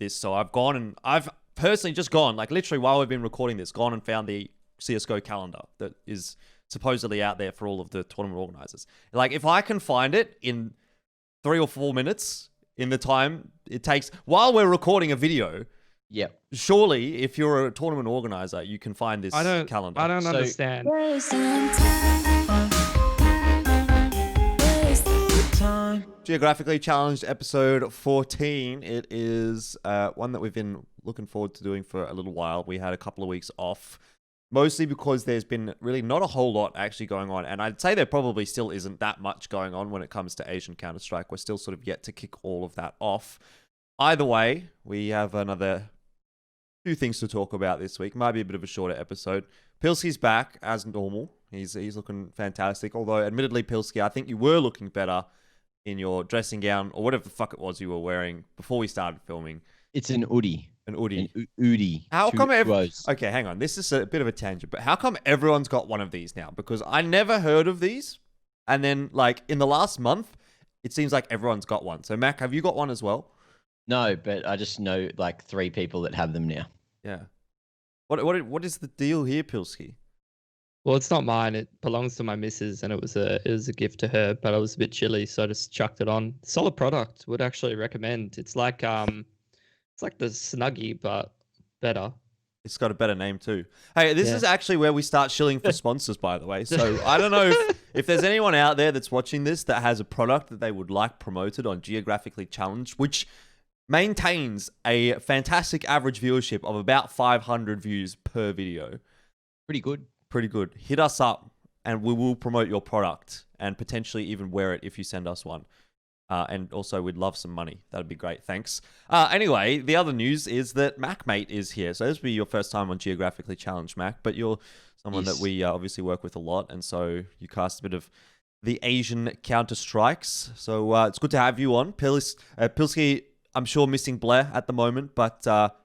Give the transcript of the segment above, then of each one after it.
this. So I've personally just gone, like literally while we've been recording this, gone and found the CSGO calendar that is supposedly out there for all of the tournament organizers. Like if I can find it in 3 or 4 minutes in the time it takes while we're recording a video, surely if you're a tournament organizer, you can find this calendar. I don't understand. Geographically Challenged episode 14. It is one that we've been looking forward to doing for a little while. We had a couple of weeks off, mostly because there's been really not a whole lot actually going on. And I'd say there probably still isn't that much going on when it comes to Asian Counter-Strike. We're still sort of yet to kick all of that off. Either way, we have another few things to talk about this week. Might be a bit of a shorter episode. Pilski's back as normal. He's looking fantastic. Although, admittedly, Pilski, I think you were looking better in your dressing gown or whatever the fuck it was you were wearing before we started filming. It's an hoodie. An hoodie. How come Okay, hang on. This is a bit of a tangent, but how come everyone's got one of these now? Because I never heard of these. And then, like, in the last month, it seems like everyone's got one. So, Mac, have you got one as well? No, but I just know, like, 3 people that have them now. Yeah. What is the deal here, Pilski? Well, it's not mine. It belongs to my missus, and it was a gift to her. But I was a bit chilly, so I just chucked it on. Solid product. Would actually recommend. It's like the Snuggie, but better. It's got a better name too. Hey, this is actually where we start shilling for sponsors, by the way. So I don't know if there's anyone out there that's watching this that has a product that they would like promoted on Geographically Challenged, which maintains a fantastic average viewership of about 500 views per video. Pretty good. Hit us up and we will promote your product and potentially even wear it if you send us one. And also, we'd love some money. That'd be great. Thanks. Anyway, the other news is that MacMate is here. So this will be your first time on Geographically Challenged, Mac. But you're someone that we obviously work with a lot. And so you cast a bit of the Asian Counter-Strikes. So it's good to have you on. Pilski, I'm sure missing Bleh at the moment. But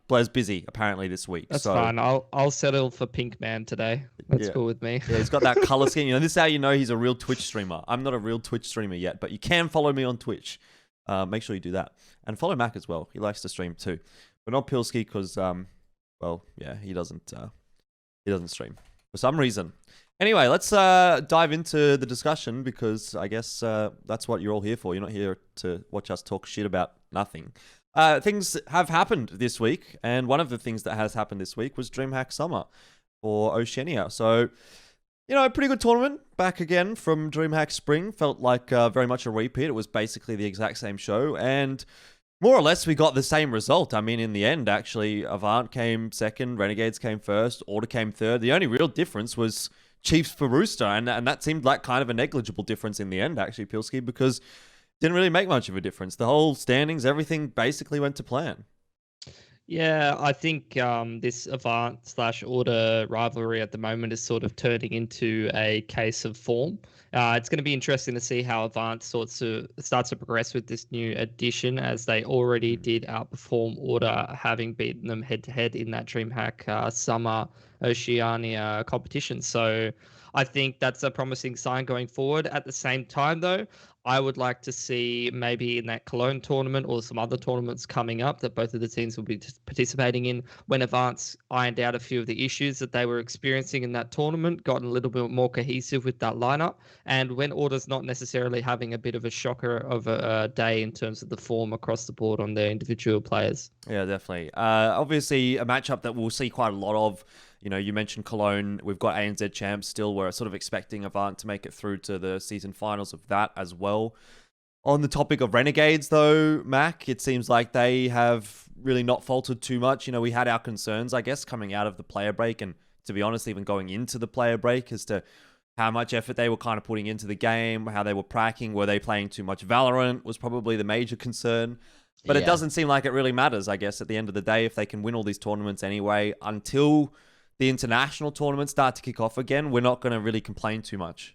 Bleh's busy, apparently, this week. That's fine. I'll settle for Pink Man today. That's cool with me. Yeah, he's got that color scheme. This is how you know he's a real Twitch streamer. I'm not a real Twitch streamer yet, but you can follow me on Twitch. Make sure you do that. And follow Mac as well. He likes to stream too. But not Pilski because, he doesn't stream for some reason. Anyway, let's dive into the discussion because I guess that's what you're all here for. You're not here to watch us talk shit about nothing. Things have happened this week, and one of the things that has happened this week was Dreamhack Summer for Oceania. So, a pretty good tournament back again from Dreamhack Spring. Felt like very much a repeat. It was basically the exact same show, and more or less we got the same result. I mean, in the end, actually, Avant came second, Renegades came first, Order came third. The only real difference was Chiefs for Rooster, and that seemed like kind of a negligible difference in the end, actually, Pilski, because didn't really make much of a difference. The whole standings, everything basically went to plan. Yeah, I think this Avant/Order rivalry at the moment is sort of turning into a case of form. It's going to be interesting to see how Avant starts to progress with this new addition, as they already did outperform Order, having beaten them head-to-head in that Dreamhack Summer Oceania competition. So I think that's a promising sign going forward. At the same time, though, I would like to see maybe in that Cologne tournament or some other tournaments coming up that both of the teams will be participating in, when Avant's ironed out a few of the issues that they were experiencing in that tournament, gotten a little bit more cohesive with that lineup, and when Order's not necessarily having a bit of a shocker of a day in terms of the form across the board on their individual players. Yeah, definitely. Obviously, a matchup that we'll see quite a lot of. You mentioned Cologne. We've got ANZ champs still. We're sort of expecting Avant to make it through to the season finals of that as well. On the topic of Renegades, though, Mac, it seems like they have really not faltered too much. We had our concerns, I guess, coming out of the player break, and to be honest, even going into the player break as to how much effort they were kind of putting into the game, how they were pracking, were they playing too much Valorant was probably the major concern. But it doesn't seem like it really matters, I guess, at the end of the day, if they can win all these tournaments anyway. Until the international tournaments start to kick off again, we're not going to really complain too much.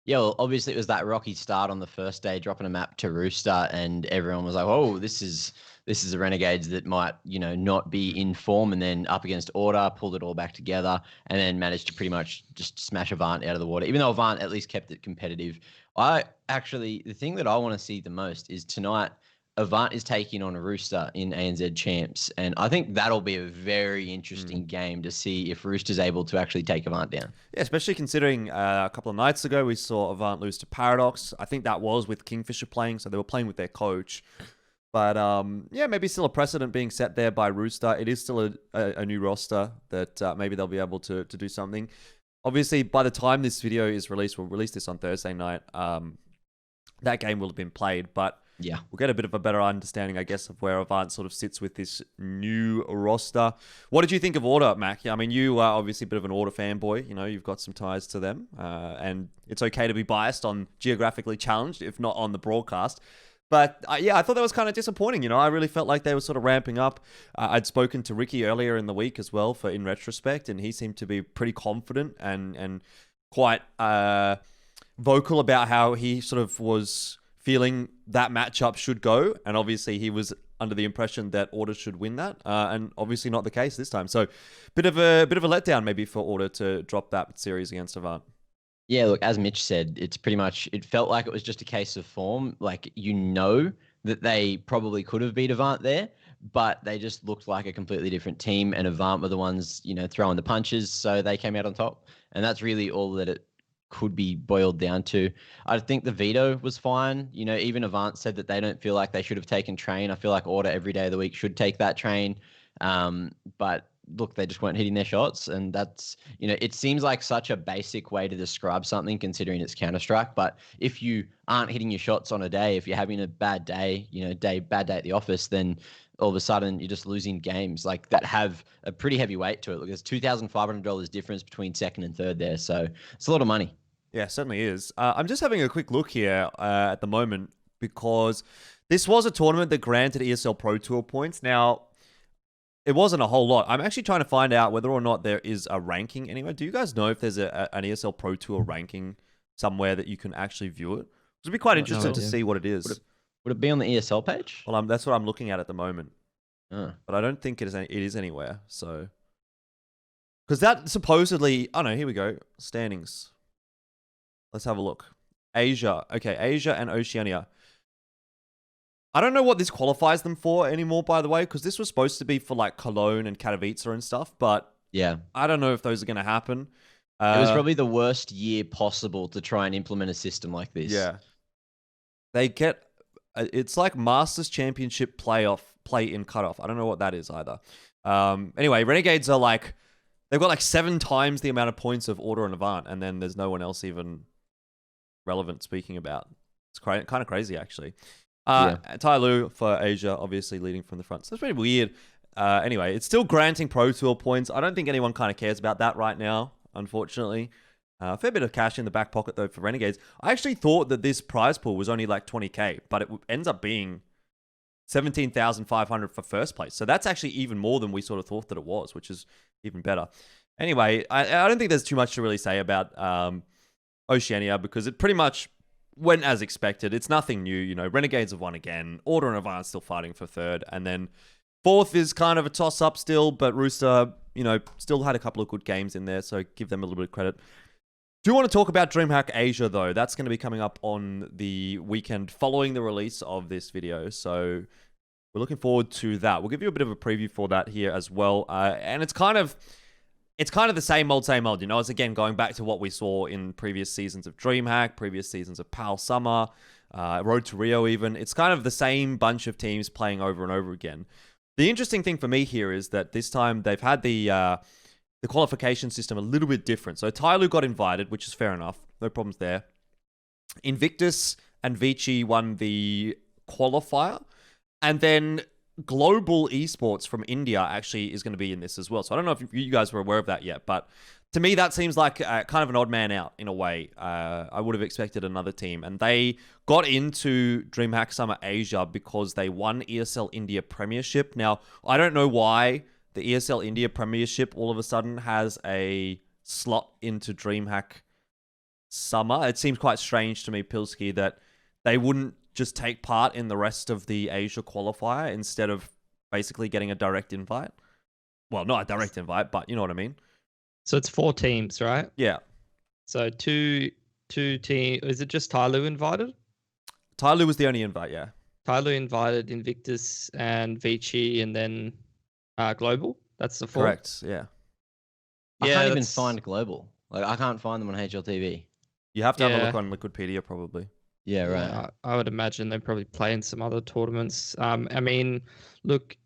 Yeah, well, obviously it was that rocky start on the first day, dropping a map to Rooster, and everyone was like, "Oh, this is the Renegades that might, not be in form," and then up against Order, pulled it all back together, and then managed to pretty much just smash Avant out of the water. Even though Avant at least kept it competitive, the thing that I want to see the most is tonight. Avant is taking on Rooster in ANZ Champs, and I think that'll be a very interesting game to see if Rooster's able to actually take Avant down. Yeah, especially considering a couple of nights ago we saw Avant lose to Paradox. I think that was with Kingfisher playing, so they were playing with their coach. But yeah, maybe still a precedent being set there by Rooster. It is still a new roster that maybe they'll be able to do something. Obviously, by the time this video is released, we'll release this on Thursday night. That game will have been played, but yeah, we'll get a bit of a better understanding, I guess, of where Avant sort of sits with this new roster. What did you think of Order, Mac? I mean, you are obviously a bit of an Order fanboy. You know, you've got some ties to them, and it's okay to be biased on Geographically Challenged, if not on the broadcast. But yeah, I thought that was kind of disappointing. You know, I really felt like they were sort of ramping up. I'd spoken to Ricky earlier in the week as well for In Retrospect, and he seemed to be pretty confident and quite vocal about how he sort of was feeling that matchup should go. And obviously he was under the impression that Order should win that, and obviously not the case this time. So bit of a letdown maybe for Order to drop that series against Avant. Yeah, look, as Mitch said, it's pretty much, it felt like it was just a case of form. Like, you know that they probably could have beat Avant there, but they just looked like a completely different team, and Avant were the ones, you know, throwing the punches, so they came out on top. And that's really all that it could be boiled down to. I think the veto was fine. You know, even Avant said that they don't feel like they should have taken train. I feel like Order every day of the week should take that train. But look, they just weren't hitting their shots, and that's, you know, it seems like such a basic way to describe something considering it's Counter-Strike. But if you aren't hitting your shots on a day, if you're having a bad day, you know, bad day at the office, then all of a sudden you're just losing games like that have a pretty heavy weight to it. Look, there's $2,500 difference between second and third there, so it's a lot of money. Yeah, certainly is. I'm just having a quick look here at the moment because this was a tournament that granted ESL Pro Tour points. Now, it wasn't a whole lot. I'm actually trying to find out whether or not there is a ranking anywhere. Do you guys know if there's an ESL Pro Tour ranking somewhere that you can actually view it? It'd be quite interesting to see what it is. Would it be on the ESL page? Well, that's what I'm looking at the moment. Oh. But I don't think it is anywhere. So, because that supposedly, oh no, here we go. Standings. Let's have a look. Asia. Okay, Asia and Oceania. I don't know what this qualifies them for anymore, by the way, because this was supposed to be for like Cologne and Katowice and stuff, but yeah, I don't know if those are going to happen. It was probably the worst year possible to try and implement a system like this. Yeah. They get, it's like Masters Championship play-in cutoff. I don't know what that is either. Anyway, Renegades are like, they've got like 7 times the amount of points of Order and Avant, and then there's no one else even relevant speaking about. It's kind of crazy, actually. Tyloo for Asia, obviously leading from the front. So it's pretty weird. Anyway, it's still granting Pro Tour points. I don't think anyone kind of cares about that right now, unfortunately. A fair bit of cash in the back pocket, though, for Renegades. I actually thought that this prize pool was only like 20k, but it ends up being 17,500 for first place. So that's actually even more than we sort of thought that it was, which is even better. Anyway, I don't think there's too much to really say about Oceania because it pretty much went as expected. It's nothing new, you know. Renegades have won again. Order and Avant still fighting for third. And then fourth is kind of a toss-up still, but Rooster, you know, still had a couple of good games in there, so give them a little bit of credit. Do you want to talk about Dreamhack Asia, though? That's going to be coming up on the weekend following the release of this video, so we're looking forward to that. We'll give you a bit of a preview for that here as well. And it's kind of the same old, you know. It's again going back to what we saw in previous seasons of Dreamhack, previous seasons of PAL Summer, Road to Rio even. It's kind of the same bunch of teams playing over and over again. The interesting thing for me here is that this time they've had the qualification system a little bit different. So Tyloo got invited, which is fair enough. No problems there. Invictus and Vici won the qualifier. And then Global Esports from India actually is going to be in this as well. So I don't know if you guys were aware of that yet, but to me, that seems like kind of an odd man out in a way. I would have expected another team. And they got into Dreamhack Summer Asia because they won ESL India Premiership. Now, I don't know why the ESL India Premiership all of a sudden has a slot into Dreamhack Summer. It seems quite strange to me, Pilski, that they wouldn't just take part in the rest of the Asia qualifier instead of basically getting a direct invite. Well, not a direct invite, but you know what I mean. So it's 4 teams, right? Yeah. So two teams. Is it just Tyloo invited? Tyloo was the only invite, yeah. Tyloo invited Invictus and Vici, and then Global. That's the four. Correct. Yeah. I Yeah, can't even that's- find Global. Like I can't find them on HLTV. You have to have a Yeah. look on Wikipedia probably. Yeah, right. Yeah, I would imagine they probably play in some other tournaments. I mean, look,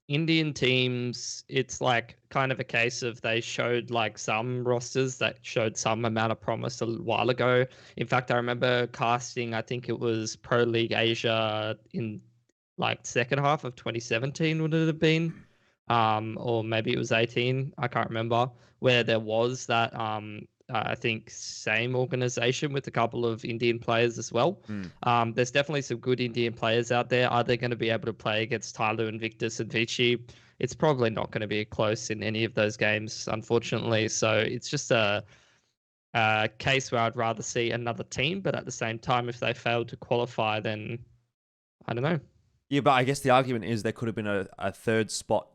Indian teams, it's like kind of a case of they showed like some rosters that showed some amount of promise a while ago. In fact, I remember casting, I think it was Pro League Asia in like second half of 2017 would it have been? Or maybe it was 18, I can't remember, where there was that I think same organization with a couple of Indian players as well. There's definitely some good Indian players out there. Are they going to be able to play against Tyloo, Invictus, and Vici? It's probably not going to be close in any of those games, unfortunately. So it's just a case where I'd rather see another team, but at the same time, if they fail to qualify, then I don't know. Yeah, but I guess the argument is there could have been a third spot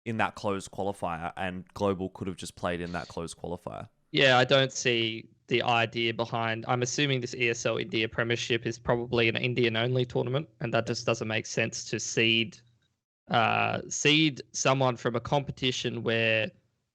in that closed qualifier, and Global could have just played in that closed qualifier. Yeah, I don't see the idea behind. I'm assuming this ESL India Premiership is probably an Indian-only tournament, and that just doesn't make sense to seed someone from a competition where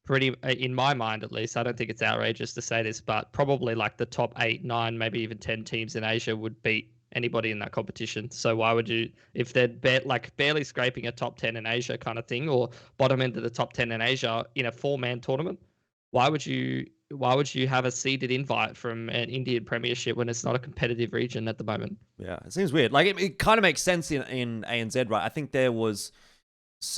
pretty, in my mind at least, I don't think it's outrageous to say this, but probably like the top 8, 9, maybe even 10 teams in Asia would beat anybody in that competition. So why would you, if they're barely scraping a top 10 in Asia kind of thing, or bottom end of the top 10 in Asia in a 4-man tournament, why would you have a seeded invite from an Indian Premiership when it's not a competitive region at the moment? Yeah, it seems weird. Like it kind of makes sense in ANZ, right? I think there was,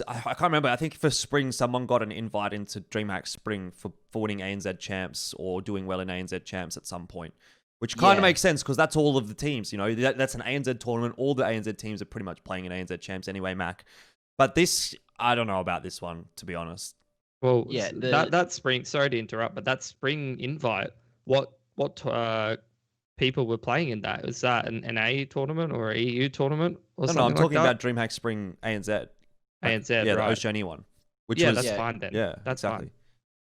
I can't remember. I think for spring, someone got an invite into DreamHack Spring for winning ANZ champs or doing well in ANZ champs at some point, which kind of makes sense because that's all of the teams. You know, that's an ANZ tournament. All the ANZ teams are pretty much playing in ANZ champs anyway, Mac. But this, I don't know about this one, to be honest. Well, yeah, that spring. Sorry to interrupt, but that spring invite, what people were playing in that? Was that an A tournament or an EU tournament or something? No, I'm talking like about DreamHack Spring ANZ. ANZ, yeah, right. the Oceania one. That's fine then. Yeah, that's exactly. fine.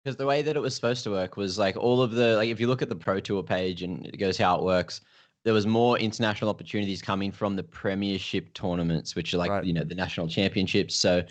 Because the way that it was supposed to work was like all of the, like if you look at the Pro Tour page and it goes how it works, there was more international opportunities coming from the Premiership tournaments, which are like, you know, the national championships. So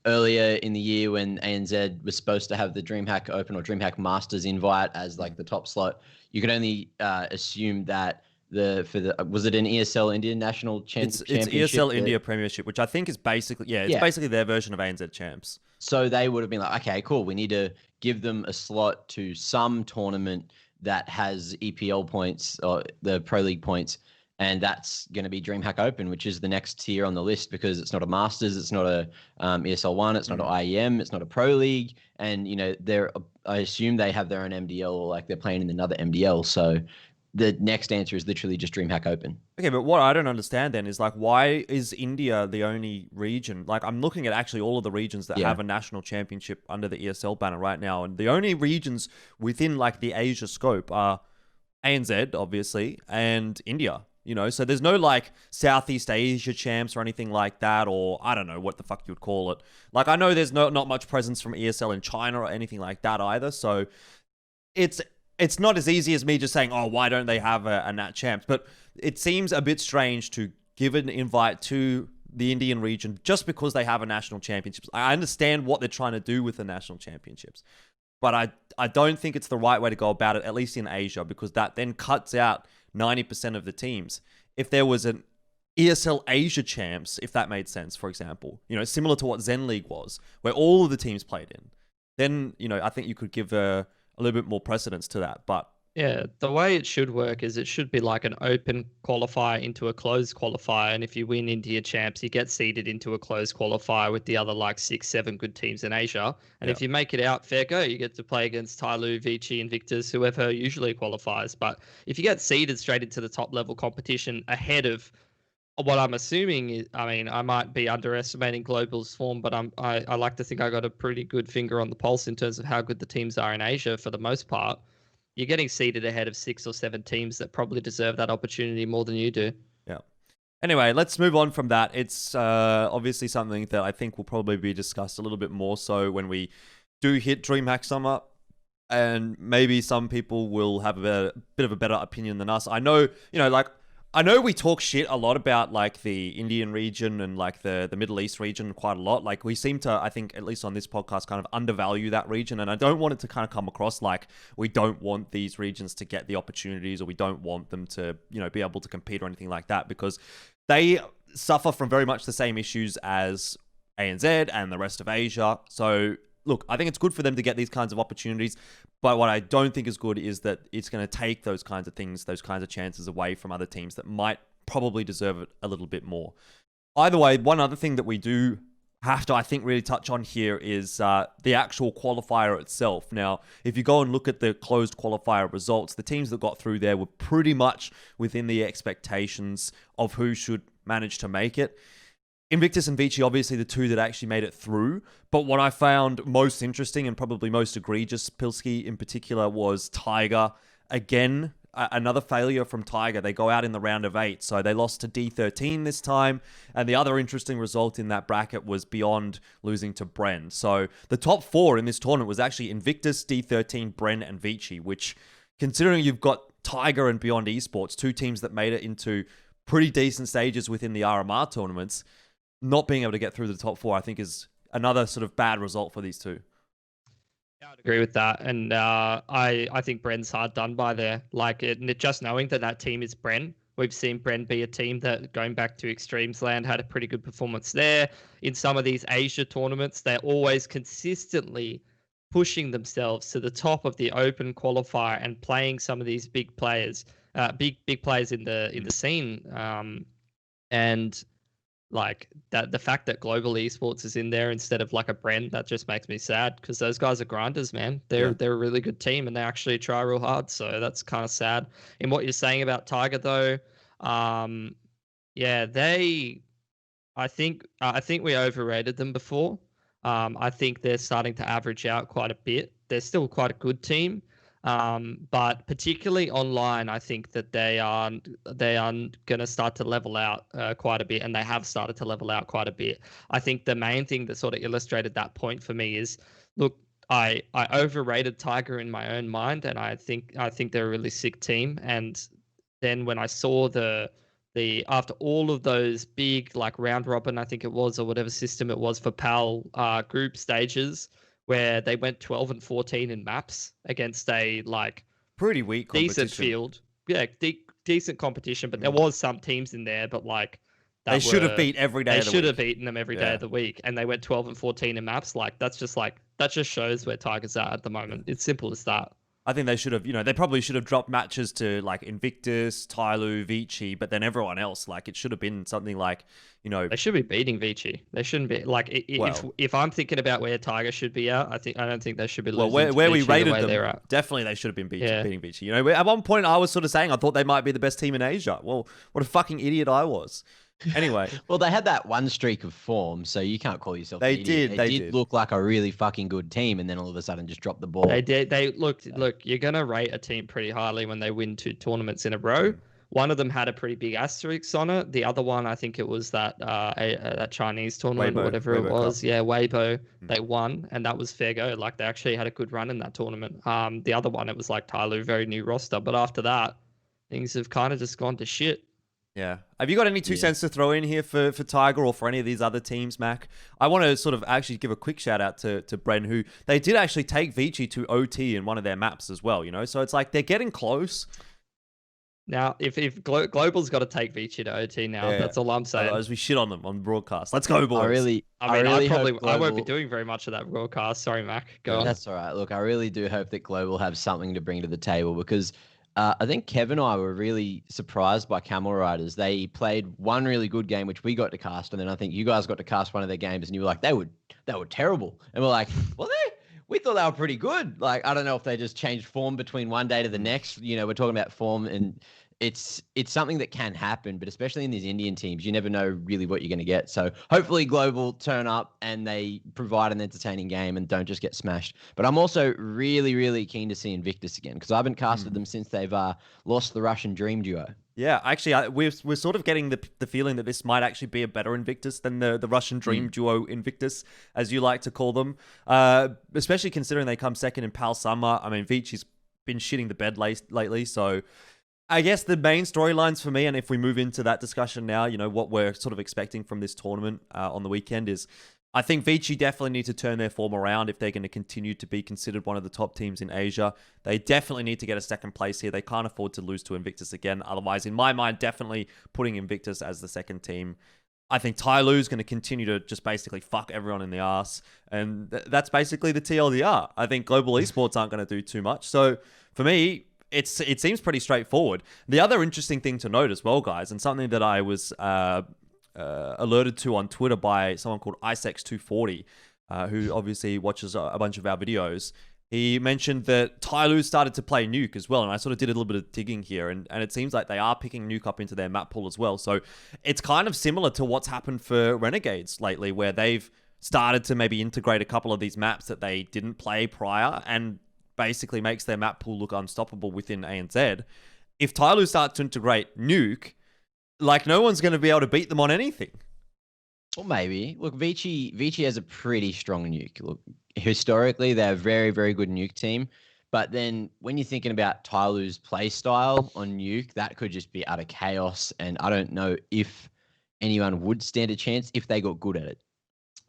earlier in the year when ANZ was supposed to have the DreamHack Open or DreamHack Masters invite as like the top slot, you could only assume that was it an ESL Indian National Championship? It's ESL India Premiership, which I think is basically, basically their version of ANZ champs. So they would have been like, okay, cool. We need to give them a slot to some tournament that has EPL points or the Pro League points. And that's going to be DreamHack Open, which is the next tier on the list because it's not a Masters, it's not a ESL One, it's not an IEM, it's not a Pro League, and you know I assume they have their own MDL or like they're playing in another MDL. So the next answer is literally just DreamHack Open. Okay, but what I don't understand then is like, why is India the only region? Like, I'm looking at actually all of the regions that have a national championship under the ESL banner right now, and the only regions within like the Asia scope are ANZ, obviously, and India. You know, so there's no like Southeast Asia champs or anything like that, or I don't know what the fuck you would call it. Like, I know there's not much presence from ESL in China or anything like that either. So it's not as easy as me just saying, oh, why don't they have a Nat champs? But it seems a bit strange to give an invite to the Indian region just because they have a national championships. I understand what they're trying to do with the national championships, but I don't think it's the right way to go about it, at least in Asia, because that then cuts out 90% of the teams. If there was an ESL Asia champs, if that made sense, for example, you know, similar to what Zen League was, where all of the teams played in, then, you know, I think you could give a little bit more precedence to that. But yeah, the way it should work is it should be like an open qualifier into a closed qualifier. And if you win India champs, you get seeded into a closed qualifier with the other like 6, 7 good teams in Asia. And if you make it out, fair go. You get to play against Tyloo, Vici, Invictus, whoever usually qualifies. But if you get seeded straight into the top level competition ahead of what I'm assuming is, I mean, I might be underestimating Global's form, but I like to think I got a pretty good finger on the pulse in terms of how good the teams are in Asia for the most part. You're getting seeded ahead of 6 or 7 teams that probably deserve that opportunity more than you do. Yeah. Anyway, let's move on from that. It's obviously something that I think will probably be discussed a little bit more so when we do hit DreamHack Summer, and maybe some people will have a bit of a better opinion than us. I know, you know, like I know we talk shit a lot about like the Indian region and like the Middle East region quite a lot. Like we seem to, I think, at least on this podcast, kind of undervalue that region. And I don't want it to kind of come across like we don't want these regions to get the opportunities or we don't want them to, be able to compete or anything like that, because they suffer from very much the same issues as ANZ and the rest of Asia. So look, I think it's good for them to get these kinds of opportunities. But what I don't think is good is that it's going to take those kinds of things, those kinds of chances away from other teams that might probably deserve it a little bit more. Either way, one other thing that we do have to, I think, really touch on here is the actual qualifier itself. Now, if you go and look at the closed qualifier results, the teams that got through there were pretty much within the expectations of who should manage to make it. Invictus and Vici, obviously the two that actually made it through. But what I found most interesting and probably most egregious, Pilski in particular, was Tiger. Again, another failure from Tiger. They go out in the round of 8. So they lost to D13 this time. And the other interesting result in that bracket was Beyond losing to Bren. So the top 4 in this tournament was actually Invictus, D13, Bren, and Vici, which, considering you've got Tiger and Beyond Esports, two teams that made it into pretty decent stages within the RMR tournaments, not being able to get through the top 4, I think, is another sort of bad result for these two. Yeah, I'd agree with that. And I think Bren's hard done by there. Like, just knowing that team is Bren, we've seen Bren be a team that, going back to Extremes Land, had a pretty good performance there. In some of these Asia tournaments, they're always consistently pushing themselves to the top of the open qualifier and playing some of these big players, big players in the scene. And like that, the fact that Global Esports is in there instead of like a Bren, that just makes me sad, because those guys are grinders, man. They're a really good team and they actually try real hard. So that's kind of sad. In what you're saying about Tiger, though, I think we overrated them before. I think they're starting to average out quite a bit. They're still quite a good team. But particularly online, I think that they are going to start to level out quite a bit, and they have started to level out quite a bit. I think the main thing that sort of illustrated that point for me is, look, I overrated Tiger in my own mind, and I think they're a really sick team. And then when I saw the after all of those big like round robin, I think it was, or whatever system it was for PAL group stages, where they went 12 and 14 in maps against a like pretty weak competition. Decent field. Yeah, decent competition, but there was some teams in there, but like they should have beat every day. They should have beaten them every day of the week, and they went 12 and 14 in maps. That just shows where Tigers are at the moment. It's simple as that. I think they should have, they probably should have dropped matches to like Invictus, Tyloo, Vici, but then everyone else, like it should have been something like, They should be beating Vici. They shouldn't be like if I'm thinking about where Tiger should be at, I don't think they should be losing. Well, where we rated them, definitely they should have been beating Vici. At one point I was sort of saying I thought they might be the best team in Asia. Well, what a fucking idiot I was. Anyway. Well, they had that one streak of form, so you can't call yourself They an idiot. did. They did look like a really fucking good team, and then all of a sudden just dropped the ball. They did. Look, you're going to rate a team pretty highly when they win 2 tournaments in a row. One of them had a pretty big asterisk on it. The other one, I think it was that Chinese tournament or whatever it was. Cup. Yeah, Weibo. They won, and that was fair go. Like, they actually had a good run in that tournament. The other one, it was like Tyloo, very new roster. But after that, things have kind of just gone to shit. Yeah. Have you got any 2 cents to throw in here for Tiger or for any of these other teams, Mac? I want to sort of actually give a quick shout out to Bren, who they did actually take Vici to OT in one of their maps as well, So it's like they're getting close. Now, if Global's got to take Vici to OT now, that's all I'm saying. As we shit on them on broadcast. Let's go, boys. I won't be doing very much of that broadcast. Sorry, Mac. Go on. That's all right. Look, I really do hope that Global have something to bring to the table, because I think Kev and I were really surprised by Camel Riders. They played one really good game, which we got to cast, and then I think you guys got to cast one of their games, and you were like, they were terrible. And we're like, well, we thought they were pretty good. Like, I don't know if they just changed form between one day to the next. We're talking about form, and it's something that can happen, but especially in these Indian teams, you never know really what you're going to get. So hopefully Global turn up and they provide an entertaining game and don't just get smashed. But I'm also really, really keen to see Invictus again, because I haven't casted them since they've lost the Russian Dream Duo. Yeah, actually, we're sort of getting the feeling that this might actually be a better Invictus than the Russian Dream Duo Invictus, as you like to call them, especially considering they come second in PAL Summer. I mean, Vici's been shitting the bed lately, so I guess the main storylines for me, and if we move into that discussion now, you know, what we're sort of expecting from this tournament on the weekend is, I think Vici definitely need to turn their form around if they're going to continue to be considered one of the top teams in Asia. They definitely need to get a second place here. They can't afford to lose to Invictus again. Otherwise, in my mind, definitely putting Invictus as the second team. I think Tyloo is going to continue to just basically fuck everyone in the ass. And that's basically the TLDR. I think global esports aren't going to do too much. So for me, it seems pretty straightforward. The other interesting thing to note as well, guys, and something that I was alerted to on Twitter by someone called Isex240, who obviously watches a bunch of our videos. He mentioned that Tyloo started to play Nuke as well, and I sort of did a little bit of digging here, and it seems like they are picking Nuke up into their map pool as well. So it's kind of similar to what's happened for Renegades lately, where they've started to maybe integrate a couple of these maps that they didn't play prior, and basically makes their map pool look unstoppable within ANZ. If Tyloo starts to integrate Nuke, like, no one's going to be able to beat them on anything. Well, maybe. Look, Vici has a pretty strong nuke. Look, historically, they're a very, very good nuke team. But then when you're thinking about Tyloo's play style on nuke, that could just be utter chaos. And I don't know if anyone would stand a chance if they got good at it.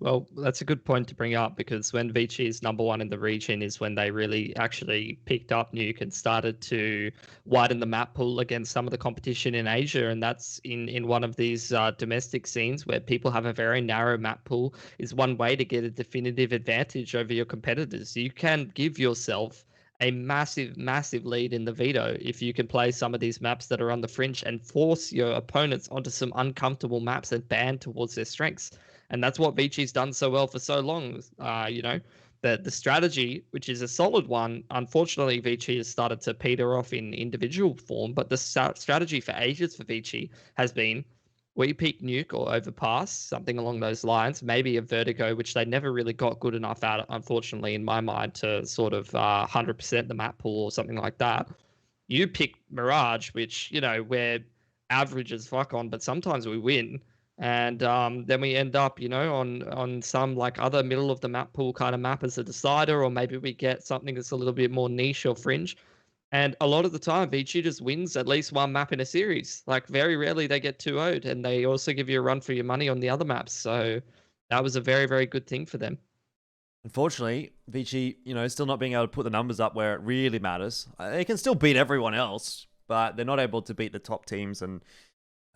Well, that's a good point to bring up, because when Vici is number one in the region is when they really actually picked up Nuke and started to widen the map pool against some of the competition in Asia. And that's in one of these domestic scenes where people have a very narrow map pool, is one way to get a definitive advantage over your competitors. You can give yourself a massive, massive lead in the veto if you can play some of these maps that are on the fringe and force your opponents onto some uncomfortable maps and band towards their strengths. And that's what Vici's done so well for so long. You know, the strategy, which is a solid one, unfortunately, Vici has started to peter off in individual form. But the strategy for ages for Vici has been, we pick Nuke or Overpass, something along those lines, maybe a Vertigo, which they never really got good enough at, unfortunately, in my mind, to sort of 100% the map pool or something like that. You pick Mirage, which, you know, we're average as fuck on, but sometimes we win. And then we end up, you know, on some like other middle of the map pool kind of map as a decider, or maybe we get something that's a little bit more niche or fringe. And a lot of the time, Vici just wins at least one map in a series. Like, very rarely they get 2-0'd, and they also give you a run for your money on the other maps. So that was a very, very good thing for them. Unfortunately, Vici, you know, still not being able to put the numbers up where it really matters. They can still beat everyone else, but they're not able to beat the top teams. And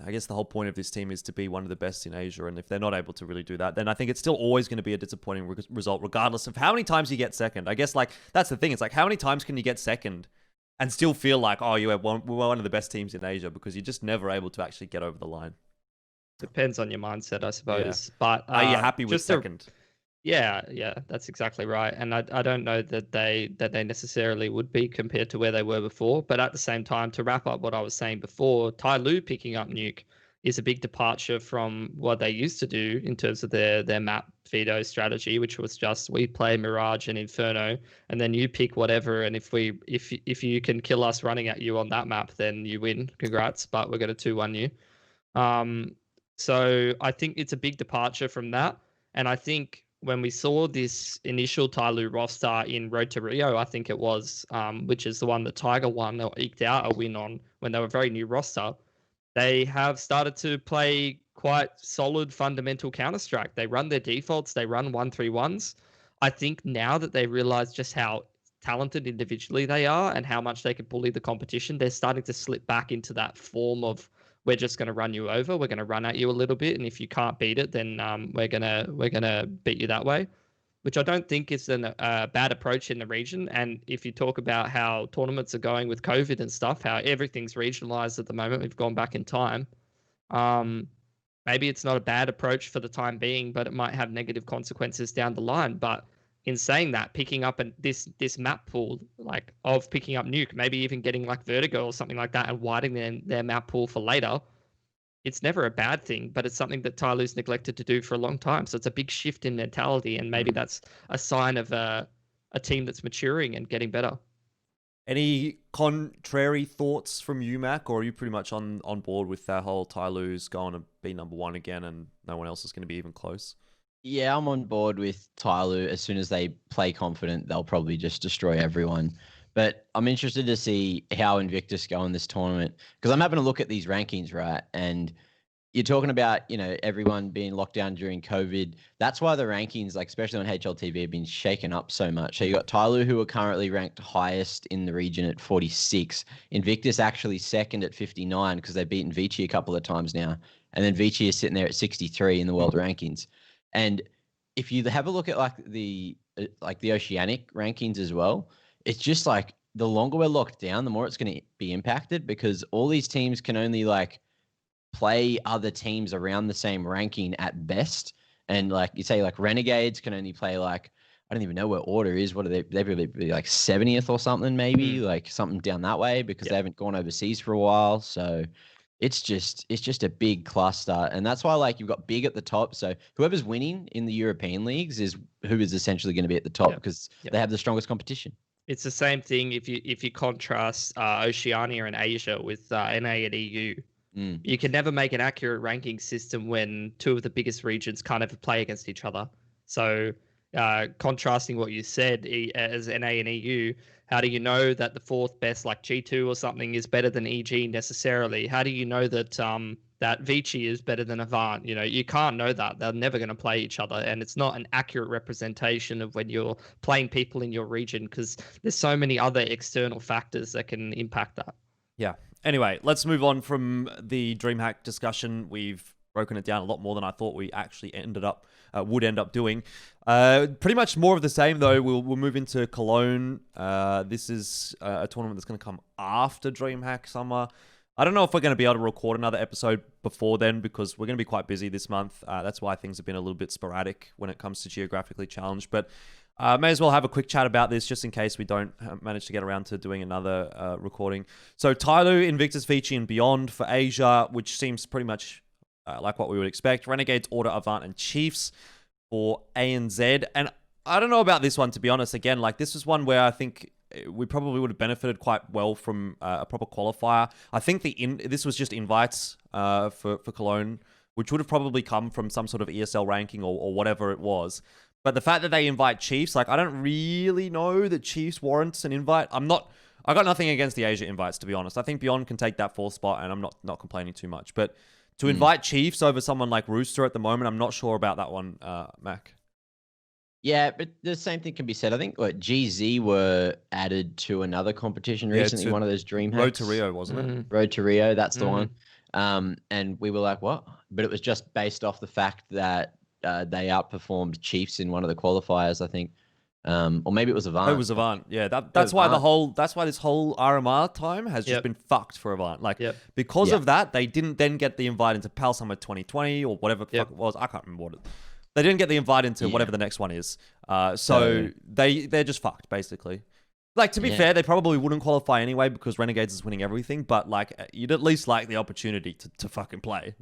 I guess the whole point of this team is to be one of the best in Asia. And if they're not able to really do that, then I think it's still always going to be a disappointing result, regardless of how many times you get second. I guess, like, that's the thing. It's like, how many times can you get second and still feel like, oh, we're one of the best teams in Asia, because you're just never able to actually get over the line. Depends on your mindset, I suppose. Yeah. But are you happy with second? Yeah, that's exactly right. And I don't know that they necessarily would be compared to where they were before. But at the same time, to wrap up what I was saying before, Tyloo picking up Nuke is a big departure from what they used to do in terms of their map veto strategy, which was just, we play Mirage and Inferno, and then you pick whatever. And if you can kill us running at you on that map, then you win. Congrats, but we're going to 2-1 you. So I think it's a big departure from that. And I think when we saw this initial Tyloo roster in Road to Rio, I think it was, which is the one that Tiger won or eked out a win on when they were a very new roster, they have started to play quite solid fundamental Counter-Strike. They run their defaults, they run 1-3-1s. I think now that they realize just how talented individually they are and how much they can bully the competition, they're starting to slip back into that form of, we're just going to run you over. We're going to run at you a little bit, and if you can't beat it, then we're gonna beat you that way, which I don't think is a bad approach in the region. And if you talk about how tournaments are going with COVID and stuff, how everything's regionalized at the moment, we've gone back in time. Maybe it's not a bad approach for the time being, but it might have negative consequences down the line. But in saying that, picking up this map pool, like, of picking up Nuke, maybe even getting like Vertigo or something like that and widening their map pool for later, it's never a bad thing, but it's something that Tyloo's neglected to do for a long time. So it's a big shift in mentality, and maybe that's a sign of a team that's maturing and getting better. Any contrary thoughts from you, Mac, or are you pretty much on board with that whole Tyloo's going to be number one again and no one else is going to be even close? Yeah, I'm on board with Tyloo. As soon as they play confident, they'll probably just destroy everyone. But I'm interested to see how Invictus go in this tournament because I'm having a look at these rankings, right? And you're talking about, everyone being locked down during COVID. That's why the rankings, like especially on HLTV, have been shaken up so much. So you got Tyloo, who are currently ranked highest in the region at 46. Invictus actually second at 59 because they've beaten Vici a couple of times now. And then Vici is sitting there at 63 in the world rankings. And if you have a look at the Oceanic rankings as well, it's just like the longer we're locked down, the more it's going to be impacted because all these teams can only play other teams around the same ranking at best. And you say Renegades can only play I don't even know what order is. What are they? They'd probably be 70th or something, maybe something down that way because they haven't gone overseas for a while. So it's just a big cluster. And that's why you've got big at the top. So whoever's winning in the European leagues is who is essentially going to be at the top because they have the strongest competition. It's the same thing if you contrast Oceania and Asia with NA and EU. You can never make an accurate ranking system when two of the biggest regions can't ever play against each other. So contrasting what you said as NA and EU, how do you know that the fourth best G2 or something is better than EG necessarily? How do you know that that Vici is better than Avant? You can't know that. They're never going to play each other. And it's not an accurate representation of when you're playing people in your region because there's so many other external factors that can impact that. Yeah. Anyway, let's move on from the DreamHack discussion. We've broken it down a lot more than I thought we actually would end up doing. Pretty much more of the same, though. We'll move into Cologne. This is a tournament that's going to come after DreamHack Summer. I don't know if we're going to be able to record another episode before then because we're going to be quite busy this month. That's why things have been a little bit sporadic when it comes to Geographically Challenged. But may as well have a quick chat about this just in case we don't manage to get around to doing another recording. So Tyloo, Invictus, Vici, and Beyond for Asia, which seems pretty much like what we would expect. Renegades, Order, Avant, and Chiefs for ANZ. And I don't know about this one, to be honest. Again, this was one where I think we probably would have benefited quite well from a proper qualifier. I think this was just invites for Cologne, which would have probably come from some sort of ESL ranking or whatever it was. But the fact that they invite Chiefs, I don't really know that Chiefs warrants an invite. I got nothing against the Asia invites, to be honest. I think Beyond can take that fourth spot, and I'm not complaining too much. But to invite Chiefs over someone like Rooster at the moment, I'm not sure about that one, Mac. Yeah, but the same thing can be said. I think GZ were added to another competition recently, one of those Dreamhacks. Road to Rio, wasn't it? Road to Rio, that's the one. And we were like, what? But it was just based off the fact that they outperformed Chiefs in one of the qualifiers, I think. Or maybe it was Avant. It was Avant. Yeah, that's why this whole RMR time has just been fucked for Avant. Because of that, they didn't then get the invite into PAL Summer 2020 or whatever the fuck it was. I can't remember what it. They didn't get the invite into whatever the next one is. So they're just fucked basically. To be fair, they probably wouldn't qualify anyway because Renegades is winning everything. But you'd at least like the opportunity to fucking play.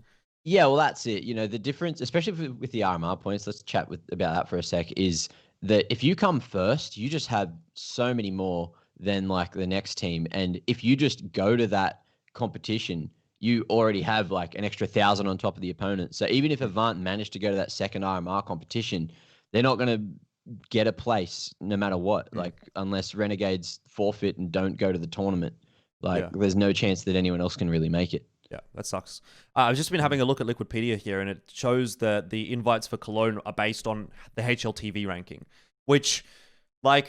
Yeah, well, that's it. The difference, especially with the RMR points, let's chat about that for a sec, is that if you come first, you just have so many more than the next team. And if you just go to that competition, you already have an extra 1,000 on top of the opponent. So even if Avant managed to go to that second RMR competition, they're not going to get a place no matter what, unless Renegades forfeit and don't go to the tournament. There's no chance that anyone else can really make it. Yeah, that sucks. I've just been having a look at Liquipedia here, and it shows that the invites for Cologne are based on the HLTV ranking, which, okay,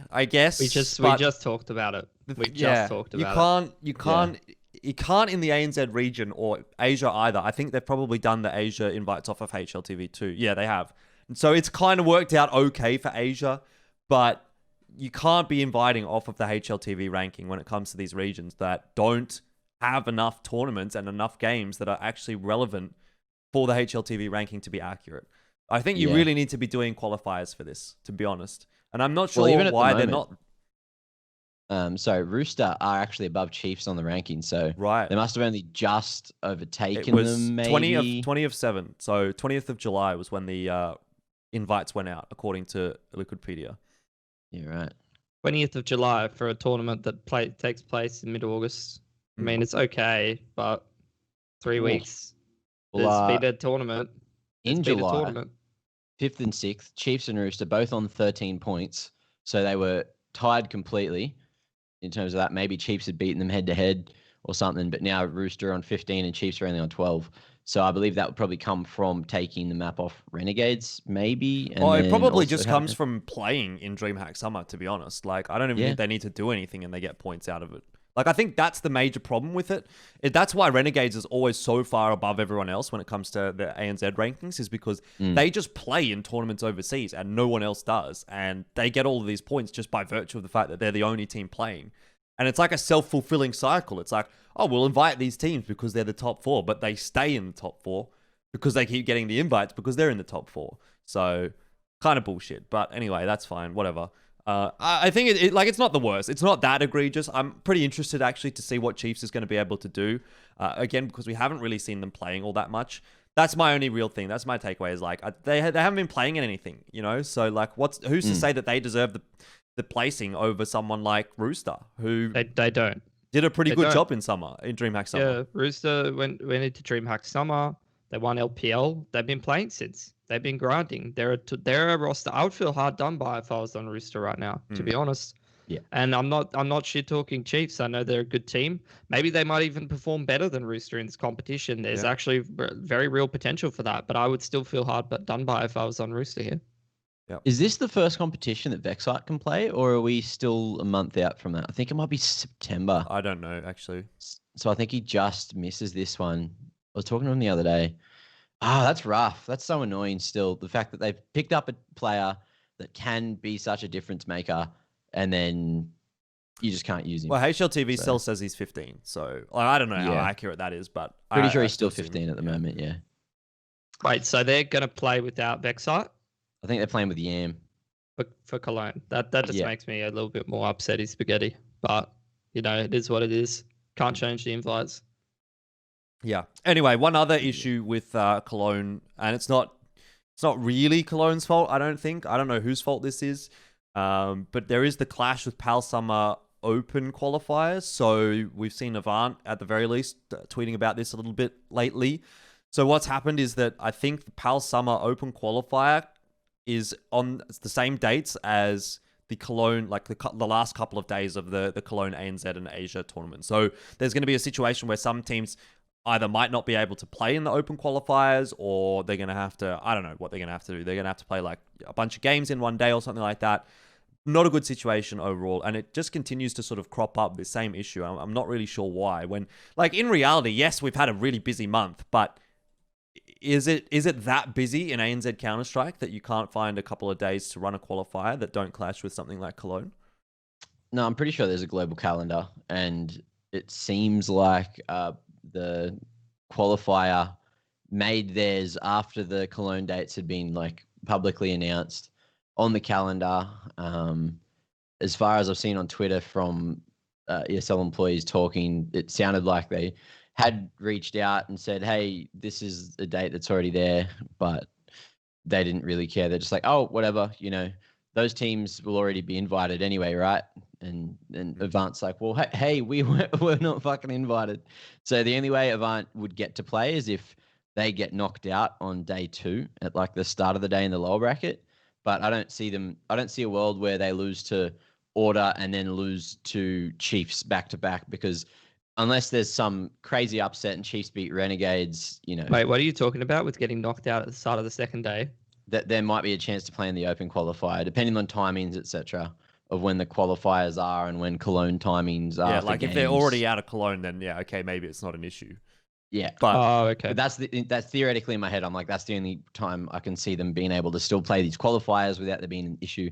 I guess. We just talked about it. You can't in the ANZ region or Asia either. I think they've probably done the Asia invites off of HLTV too. Yeah, they have. And so it's kind of worked out okay for Asia, but you can't be inviting off of the HLTV ranking when it comes to these regions that don't have enough tournaments and enough games that are actually relevant for the HLTV ranking to be accurate. I think you really need to be doing qualifiers for this, to be honest. And I'm not sure why they're not. So Rooster are actually above Chiefs on the ranking, so they must have only just overtaken them. Maybe 20 of 7. So 20th of July was when the invites went out, according to Liquipedia. Yeah, right. 20th of July for a tournament that takes place in mid-August. I mean, it's okay, but 3 weeks. There's been a tournament. In July, 5th and 6th, Chiefs and Rooster both on 13 points. So they were tied completely in terms of that. Maybe Chiefs had beaten them head to head or something, but now Rooster on 15 and Chiefs are only on 12. So I believe that would probably come from taking the map off Renegades, maybe. And It probably also just comes from playing in Dreamhack Summer, to be honest. Like, I don't even think they need to do anything and they get points out of it. Like, I think that's the major problem with it. That's why Renegades is always so far above everyone else when it comes to the ANZ rankings, is because they just play in tournaments overseas and no one else does. And they get all of these points just by virtue of the fact that they're the only team playing. And it's like a self-fulfilling cycle. It's like, oh, we'll invite these teams because they're the top 4, but they stay in the top 4 because they keep getting the invites because they're in the top 4. So, kind of bullshit. But anyway, that's fine. Whatever. I think it's not the worst. It's not that egregious. I'm pretty interested actually to see what Chiefs is going to be able to do. Again, because we haven't really seen them playing all that much. That's my only real thing. That's my takeaway, is like they haven't been playing in anything, you know. So like, who's to say that they deserve the placing over someone like Rooster, who they don't did a pretty good job in Dreamhack Summer. Yeah, Rooster went into Dreamhack Summer. They won LPL. They've been playing since. They've been grinding. They're a roster. I would feel hard done by if I was on Rooster right now, to be honest. Yeah. And I'm not shit talking Chiefs. I know they're a good team. Maybe they might even perform better than Rooster in this competition. There's actually very real potential for that. But I would still feel hard done by if I was on Rooster here. Yep. Is this the first competition that Vexite can play, or are we still a month out from that? I think it might be September. I don't know, actually. So I think he just misses this one. I was talking to him the other day. That's rough. That's so annoying still. The fact that they've picked up a player that can be such a difference maker, and then you just can't use him. Well, HLTV still says he's 15. So I don't know how accurate that is, but pretty sure he's still 15 at the moment, yeah. Wait, so they're going to play without Vexite? I think they're playing with Yam. For Cologne. That just makes me a little bit more upsetty spaghetti. But, you know, it is what it is. Can't change the invites. Yeah. Anyway, one other issue with Cologne, and it's not really Cologne's fault, I don't think. I don't know whose fault this is. But there is the clash with PAL Summer Open qualifiers. So we've seen Avant, at the very least, tweeting about this a little bit lately. So what's happened is that I think the PAL Summer Open qualifier is on the same dates as the Cologne, like the last couple of days of the Cologne ANZ and Asia tournament. So there's going to be a situation where some teams either might not be able to play in the open qualifiers, or they're going to have to, I don't know what they're going to have to do. They're going to have to play like a bunch of games in one day or something like that. Not a good situation overall. And it just continues to sort of crop up, the same issue. I'm not really sure why. When, like, in reality, yes, we've had a really busy month, but is it that busy in ANZ Counter-Strike that you can't find a couple of days to run a qualifier that don't clash with something like Cologne? No, I'm pretty sure there's a global calendar, and it seems like the qualifier made theirs after the Cologne dates had been like publicly announced on the calendar. As far as I've seen on Twitter from ESL employees talking, it sounded like they had reached out and said, hey, this is a date that's already there, but they didn't really care. They're just like, oh, whatever, you know, those teams will already be invited anyway, right? And Avant's like, well, hey, we're not fucking invited. So the only way Avant would get to play is if they get knocked out on day 2 at like the start of the day in the lower bracket. But I don't see a world where they lose to Order and then lose to Chiefs back to back, because unless there's some crazy upset and Chiefs beat Renegades, you know. Wait, what are you talking about with getting knocked out at the start of the second day? That there might be a chance to play in the open qualifier, depending on timings, etc., of when the qualifiers are and when Cologne timings are. Yeah, like if they're already out of Cologne, then yeah, okay, maybe it's not an issue. Yeah, but okay. But that's theoretically in my head. I'm like, that's the only time I can see them being able to still play these qualifiers without there being an issue.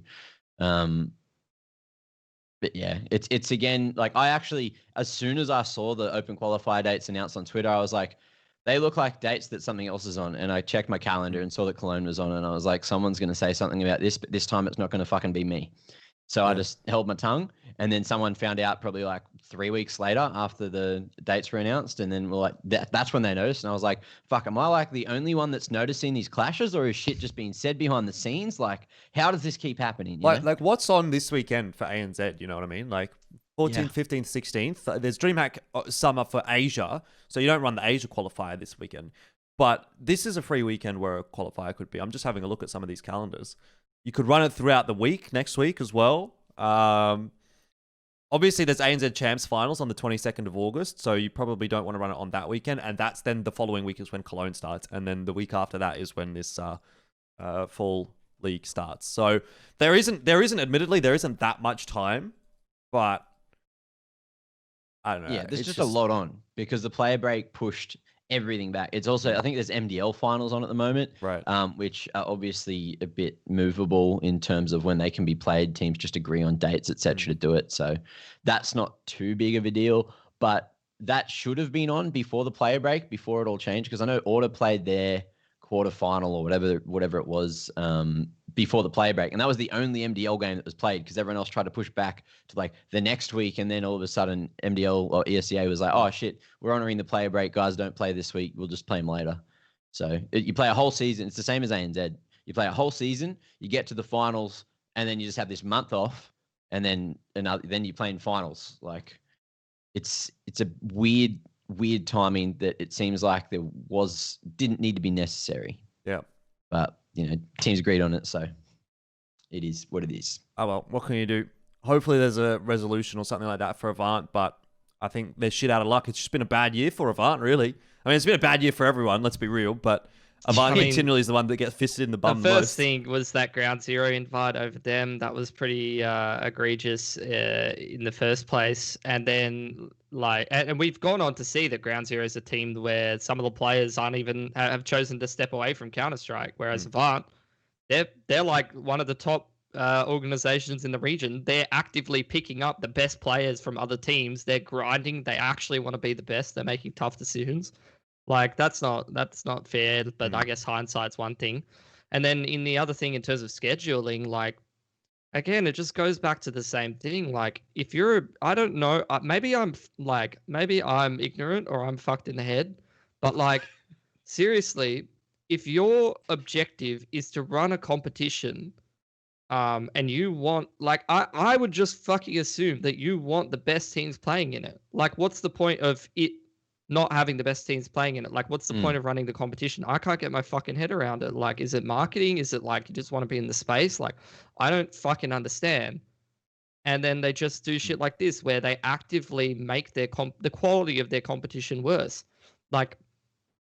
But yeah, it's again, like, I actually, as soon as I saw the open qualifier dates announced on Twitter, I was like, they look like dates that something else is on. And I checked my calendar and saw that Cologne was on, and I was like, someone's going to say something about this, but this time it's not going to fucking be me. So I just held my tongue, and then someone found out probably like 3 weeks later after the dates were announced, and then we're like, that's when they noticed. And I was like, fuck, am I like the only one that's noticing these clashes, or is shit just being said behind the scenes? Like, how does this keep happening? Like what's on this weekend for ANZ? You know what I mean? Like 14th, 15th, 16th. There's Dreamhack Summer for Asia, so you don't run the Asia qualifier this weekend. But this is a free weekend where a qualifier could be. I'm just having a look at some of these calendars. You could run it throughout the week, next week as well. Obviously, there's ANZ Champs Finals on the 22nd of August, so you probably don't want to run it on that weekend. And that's then the following week is when Cologne starts. And then the week after that is when this fall league starts. So there isn't that much time, but I don't know. Yeah, there's just a lot on because the player break pushed everything back. It's also, I think there's MDL finals on at the moment, right? Which are obviously a bit movable in terms of when they can be played. Teams just agree on dates, etc., to do it. So that's not too big of a deal. But that should have been on before the player break, before it all changed. Because I know Order played their quarterfinal or whatever it was before the player break, and that was the only MDL game that was played because everyone else tried to push back to like the next week, and then all of a sudden MDL or ESCA was like, oh shit, we're honoring the player break, guys, don't play this week, we'll just play them later. So you play a whole season. It's the same as ANZ. You play a whole season, you get to the finals, and then you just have this month off, and then you play in finals. Like it's a weird timing that it seems like didn't need to be necessary. Yeah. But, teams agreed on it, so it is what it is. Oh, well, what can you do? Hopefully there's a resolution or something like that for Avant, but I think they're shit out of luck. It's just been a bad year for Avant, really. I mean, it's been a bad year for everyone, let's be real, but Avant continually is the one that gets fisted in the bum the most. first thing was that Ground Zero invite over them. That was pretty egregious in the first place. And then, and we've gone on to see that Ground Zero is a team where some of the players have chosen to step away from Counter-Strike, whereas Avant, they're like one of the top organizations in the region. They're actively picking up the best players from other teams. They're grinding. They actually want to be the best. They're making tough decisions. Like that's not fair, but I guess hindsight's one thing. And then in the other thing in terms of scheduling, like again, it just goes back to the same thing. Like if I don't know, maybe I'm ignorant or I'm fucked in the head, but like seriously, if your objective is to run a competition, and you want I would just fucking assume that you want the best teams playing in it. Like what's the point of it not having the best teams playing in it? Like, what's the point of running the competition? I can't get my fucking head around it. Like, is it marketing? Is it like you just want to be in the space? Like, I don't fucking understand. And then they just do shit like this where they actively make the quality of their competition worse. Like,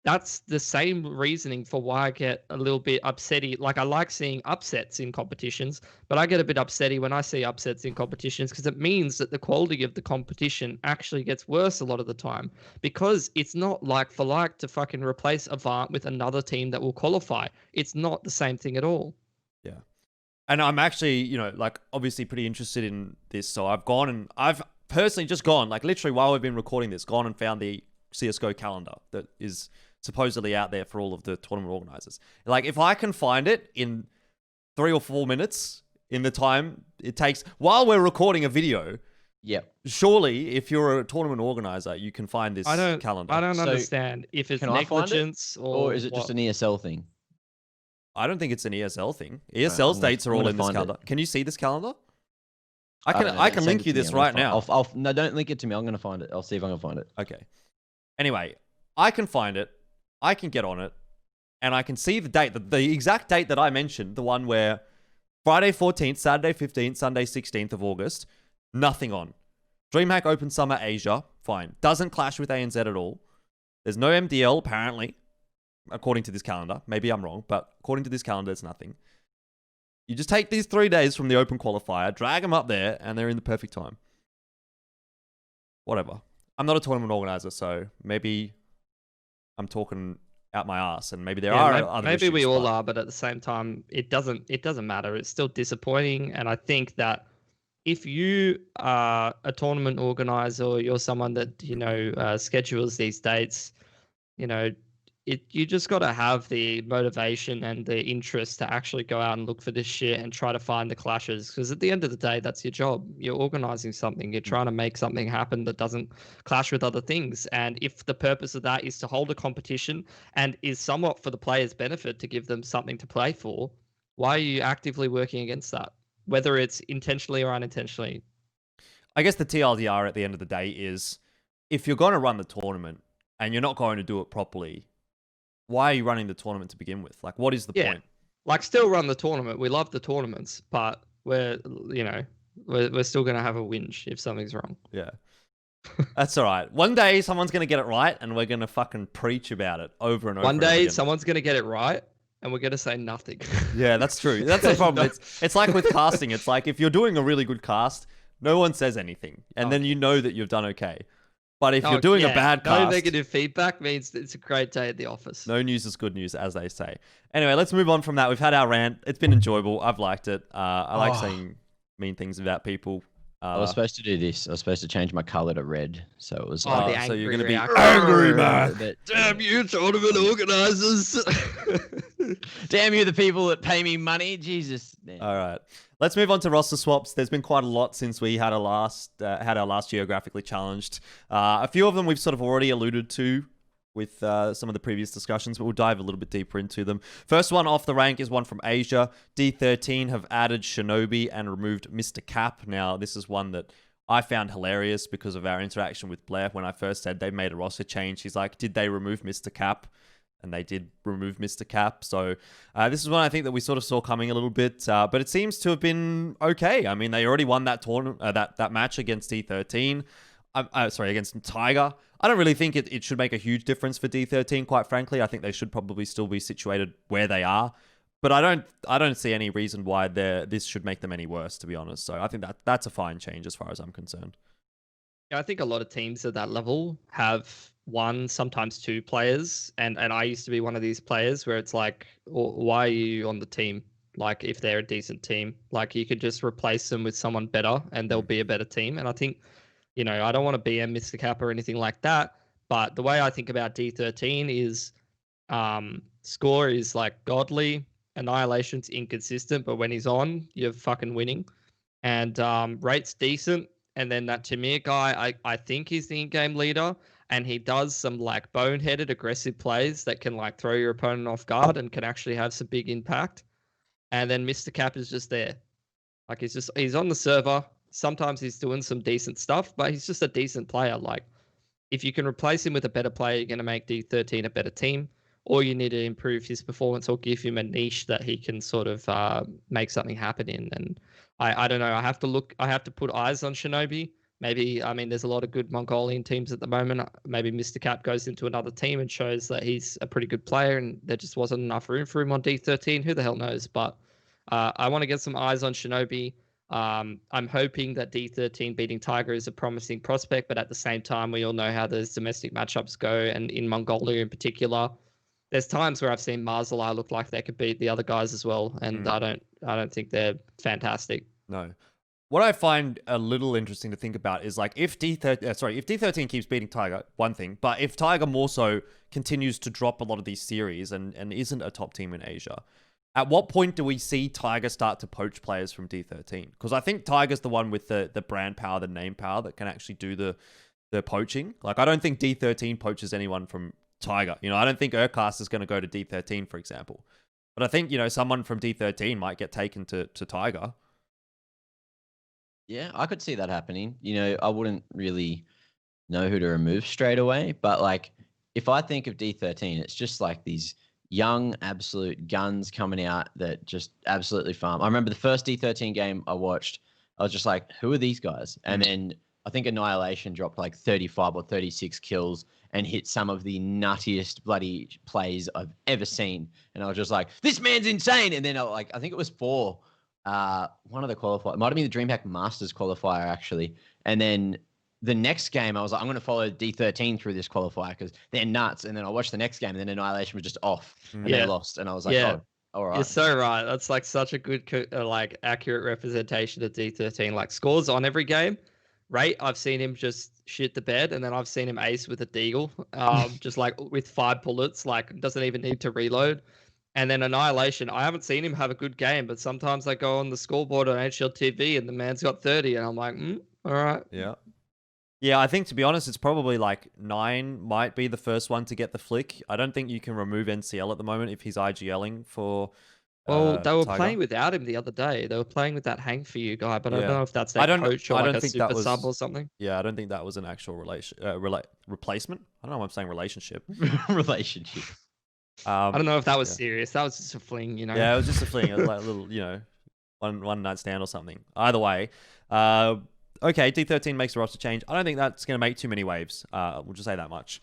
that's the same reasoning for why I get a little bit upsetty. Like, I like seeing upsets in competitions, but I get a bit upsetty when I see upsets in competitions because it means that the quality of the competition actually gets worse a lot of the time because it's not like for like to fucking replace Avant with another team that will qualify. It's not the same thing at all. Yeah. And I'm actually, obviously pretty interested in this. So I've personally just gone, like literally while we've been recording this, gone and found the CSGO calendar that is supposedly out there for all of the tournament organizers. Like if I can find it in 3 or 4 minutes in the time it takes while we're recording a video, surely if you're a tournament organizer, you can find this calendar. I don't understand if it's negligence or is it just an ESL thing? I don't think it's an ESL thing. ESL's dates are all in this calendar. Can you see this calendar? I can link you this right now. No, don't link it to me. I'm going to find it. I'll see if I can find it. Okay. Anyway, I can find it. I can get on it. And I can see the date, the exact date that I mentioned, the one where Friday 14th, Saturday 15th, Sunday 16th of August, nothing on. Dreamhack Open Summer Asia, fine. Doesn't clash with ANZ at all. There's no MDL, apparently, according to this calendar. Maybe I'm wrong, but according to this calendar, it's nothing. You just take these 3 days from the Open Qualifier, drag them up there, and they're in the perfect time. Whatever. I'm not a tournament organizer, so maybe I'm talking out my ass, and maybe there are other maybe issues, we all are, but at the same time, it doesn't matter. It's still disappointing, and I think that if you are a tournament organizer or you're someone that schedules these dates, you just got to have the motivation and the interest to actually go out and look for this shit and try to find the clashes. Because at the end of the day, that's your job. You're organizing something. You're trying to make something happen that doesn't clash with other things. And if the purpose of that is to hold a competition and is somewhat for the players' benefit to give them something to play for, why are you actively working against that? Whether it's intentionally or unintentionally. I guess the TLDR at the end of the day is if you're going to run the tournament and you're not going to do it properly, why are you running the tournament to begin with? Like, what is the point? Like, still run the tournament. We love the tournaments, but we're still gonna have a whinge if something's wrong. Yeah. That's all right. One day someone's gonna get it right, and we're gonna fucking preach about it over and over. One day again. someone's gonna get it right, and we're gonna say nothing. Yeah, that's true. That's the problem. It's like with casting. It's like if you're doing a really good cast, no one says anything, and then you know that you've done okay. But if you're doing a bad cast... No negative feedback means it's a great day at the office. No news is good news, as they say. Anyway, let's move on from that. We've had our rant. It's been enjoyable. I've liked it. I like saying mean things about people. I was supposed to do this. I was supposed to change my color to red. So it was the angry so you're going to be angry, man. Damn you, tournament organizers. Damn you, the people that pay me money. Jesus. Damn. All right. Let's move on to roster swaps. There's been quite a lot since we had our last Geographically Challenged. A few of them we've sort of already alluded to with some of the previous discussions, but we'll dive a little bit deeper into them. First one off the rank is one from Asia. D13 have added Shinobi and removed Mistercap. Now, this is one that I found hilarious because of our interaction with Bleh. When I first said they made a roster change, he's like, did they remove Mistercap? And they did remove Mistercap. So this is one I think that we sort of saw coming a little bit, but it seems to have been okay. I mean, they already won that tournament, that match against D13. Against Tiger. I don't really think it should make a huge difference for D13, quite frankly. I think they should probably still be situated where they are. But I don't see any reason why this should make them any worse, to be honest. So I think that's a fine change as far as I'm concerned. Yeah, I think a lot of teams at that level have one, sometimes two players. And I used to be one of these players where it's like, why are you on the team? Like, if they're a decent team, like you could just replace them with someone better and they'll be a better team. And I think, I don't want to be a Mistercap or anything like that. But the way I think about D13 is score is like godly. Annihilation's inconsistent, but when he's on, you're fucking winning. And rate's decent. And then that Tamir guy, I think he's the in-game leader. And he does some like boneheaded aggressive plays that can like throw your opponent off guard and can actually have some big impact. And then Mistercap is just there. Like he's on the server. Sometimes he's doing some decent stuff, but he's just a decent player. Like, if you can replace him with a better player, you're going to make D13 a better team, or you need to improve his performance or give him a niche that he can sort of make something happen in. And I don't know. I have to put eyes on Shinobi. Maybe, I mean, there's a lot of good Mongolian teams at the moment. Maybe Mistercap goes into another team and shows that he's a pretty good player and there just wasn't enough room for him on D13. Who the hell knows? But I want to get some eyes on Shinobi. I'm hoping that D13 beating Tiger is a promising prospect, but at the same time, we all know how those domestic matchups go. And in Mongolia in particular, there's times where I've seen Murazrai look like they could beat the other guys as well. And I don't think they're fantastic. No. What I find a little interesting to think about is like if D13 keeps beating Tiger, one thing, but if Tiger more so continues to drop a lot of these series and isn't a top team in Asia, at what point do we see Tiger start to poach players from D13? Because I think Tiger's the one with the brand power, the name power that can actually do the poaching. Like, I don't think D13 poaches anyone from Tiger. I don't think Urcast is going to go to D13, for example. But I think, someone from D13 might get taken to Tiger. Yeah, I could see that happening. I wouldn't really know who to remove straight away. But, like, if I think of D13, it's just like these young absolute guns coming out that just absolutely farm. I remember the first D13 game I watched, I was just like, who are these guys? And then I think Annihilation dropped like 35 or 36 kills and hit some of the nuttiest bloody plays I've ever seen. And I was just like, this man's insane. And then I think it was for one of the qualifiers. It might have been the Dreamhack Masters qualifier, actually. And then the next game, I was like, I'm going to follow D13 through this qualifier because they're nuts. And then I watched the next game, and then Annihilation was just off, and they lost. And I was like, oh, all right. You're so right. That's like such a good, accurate representation of D13. Like, scores on every game. Right, I've seen him just shit the bed, and then I've seen him ace with a deagle, just like with 5 bullets, like doesn't even need to reload. And then Annihilation, I haven't seen him have a good game, but sometimes I go on the scoreboard on HLTV and the man's got 30, and I'm like, all right. Yeah, I think, to be honest, it's probably like 9 might be the first one to get the flick. I don't think you can remove NCL at the moment if he's IGLing for Well, they were Tiger. playing without him the other day. They were playing with that hang for you guy, but I don't know if that's their coach or like a super sub or something. Yeah, I don't think that was an actual replacement. I don't know why I'm saying relationship. Relationship. I don't know if that was yeah. serious. That was just a fling, you know. Yeah, it was just a fling, a little, one night stand or something. Either way, okay, D13 makes the roster change. I don't think that's going to make too many waves. We'll just say that much.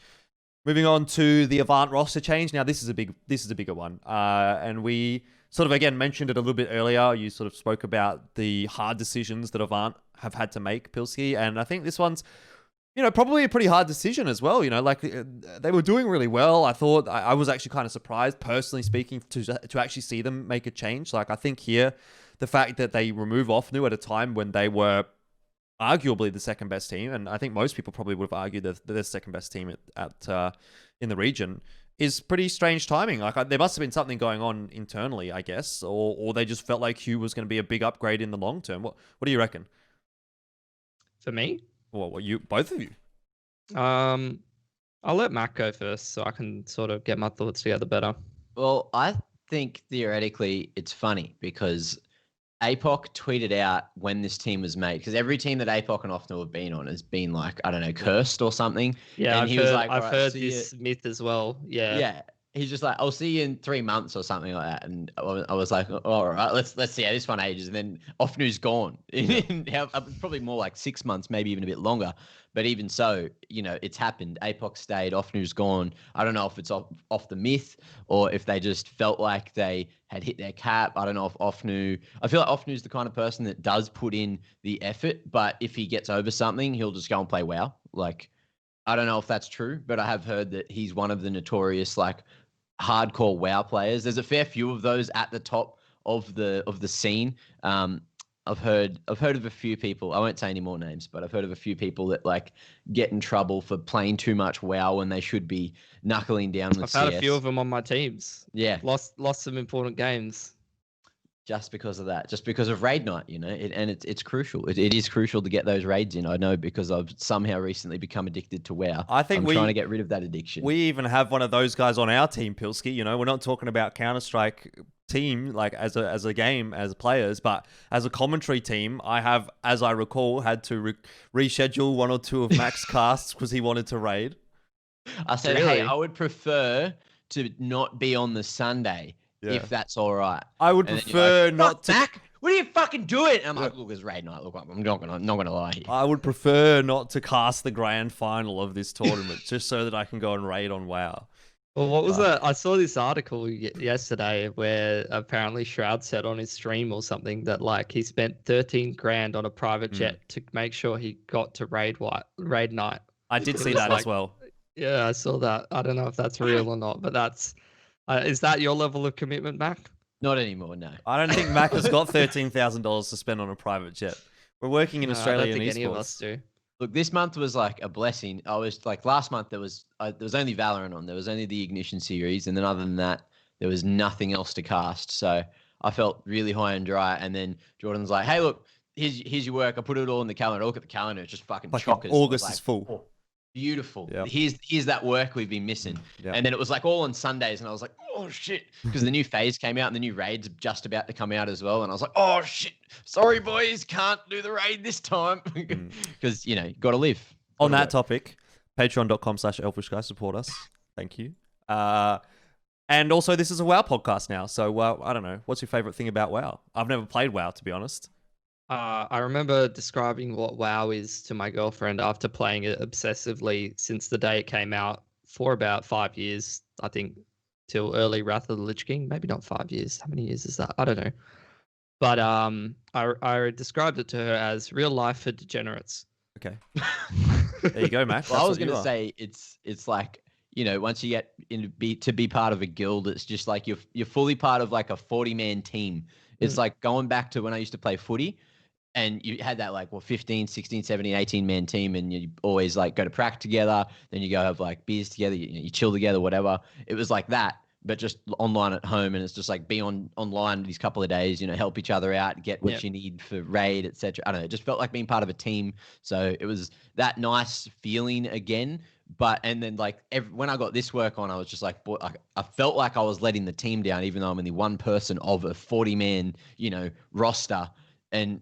Moving on to the Avant roster change. Now, this is a bigger one, and we sort of again mentioned it a little bit earlier. You sort of spoke about the hard decisions that Avant have had to make, Pilski, and I think this one's, probably a pretty hard decision as well. They were doing really well. I thought I was actually kind of surprised, personally speaking, to actually see them make a change. Like, I think here, the fact that they remove Ofnu at a time when they were arguably the second best team, and I think most people probably would have argued that they're the second best team at in the region, is pretty strange timing. Like, there must have been something going on internally, I guess, or they just felt like Hugh was going to be a big upgrade in the long term. What do you reckon? For me? Well, both of you? I'll let Mac go first so I can sort of get my thoughts together better. Well, I think theoretically it's funny because APOC tweeted out when this team was made, because every team that APOC and Ofnu have been on has been like, I don't know, cursed or something. Yeah, and I've heard this myth as well. Yeah. Yeah. He's just like, I'll see you in 3 months or something like that. And I was like, all right, let's see how this one ages. And then Ofnu's gone. Probably more like 6 months, maybe even a bit longer. But even so, it's happened. APOC stayed, Ofnu's gone. I don't know if it's off the myth or if they just felt like they had hit their cap. I don't know if I feel like Ofnu's the kind of person that does put in the effort, but if he gets over something, he'll just go and play WoW. Like, I don't know if that's true, but I have heard that he's one of the notorious, like, hardcore WoW players. There's a fair few of those at the top of the scene. I've heard of a few people. I won't say any more names, but I've heard of a few people that like get in trouble for playing too much WoW when they should be knuckling down with I've had a few of them on my teams. Yeah, lost some important games. Just because of that, just because of raid night, it's crucial. It is crucial to get those raids in. I know because I've somehow recently become addicted to WoW. I think I'm trying to get rid of that addiction. We even have one of those guys on our team, Pilski. We're not talking about Counter-Strike team like as a game as players, but as a commentary team, I have, as I recall, had to reschedule 1 or 2 of Mac's casts because he wanted to raid. I said, really? Hey, I would prefer to not be on the Sunday. Yeah. If that's all right. I would prefer not to. Mac, what are you fucking doing? And I'm like, look, it's raid night. Look, I'm not gonna lie here. I would prefer not to cast the grand final of this tournament just so that I can go and raid on WoW. Well, what was that? I saw this article yesterday where apparently Shroud said on his stream or something that like he spent 13 grand on a private jet to make sure he got to raid night. I did see that as well. Yeah, I saw that. I don't know if that's real or not, but that's. Is that your level of commitment, Mac? Not anymore, no. I don't think Mac has got $13,000 to spend on a private jet. We're working in Australia in esports. Any of us do. Look, this month was like a blessing. I was like, last month there was only Valorant on. There was only the Ignition series, and then other than that, there was nothing else to cast. So I felt really high and dry. And then Jordan's like, "Hey, look, here's your work. I put it all in the calendar. Look at the calendar. It's just fucking chockers. August like, is full." Beautiful. Yep. Here's that work we've been missing. Yep. And then it was like all on Sundays, and I was like, oh shit, because the new phase came out and the new raid's just about to come out as well. And I was like, oh shit, sorry boys, can't do the raid this time because got to live. On that topic, patreon.com/Elfishguy, support us. Thank you. And also, this is a WoW podcast now, so I don't know. What's your favorite thing about WoW? I've never played WoW, to be honest. I remember describing what WoW is to my girlfriend after playing it obsessively since the day it came out for about 5 years, I think, till early Wrath of the Lich King. Maybe not 5 years. How many years is that? I don't know. But I described it to her as real life for degenerates. Okay. There you go, Mac. Well, I was going to say it's like, once you get to be part of a guild, it's just like you're fully part of like a 40-man team. It's like going back to when I used to play footy. And you had that 15, 16, 17, 18-man team, and you always go to practice together. Then you go have beers together, you chill together, whatever. It was like that, but just online at home, and it's just be online these couple of days. Help each other out, get what you need for raid, etc. I don't know. It just felt like being part of a team. So it was that nice feeling again. And then when I got this work on, I was just like, boy, I felt like I was letting the team down, even though I'm only one person of a 40-man, roster. And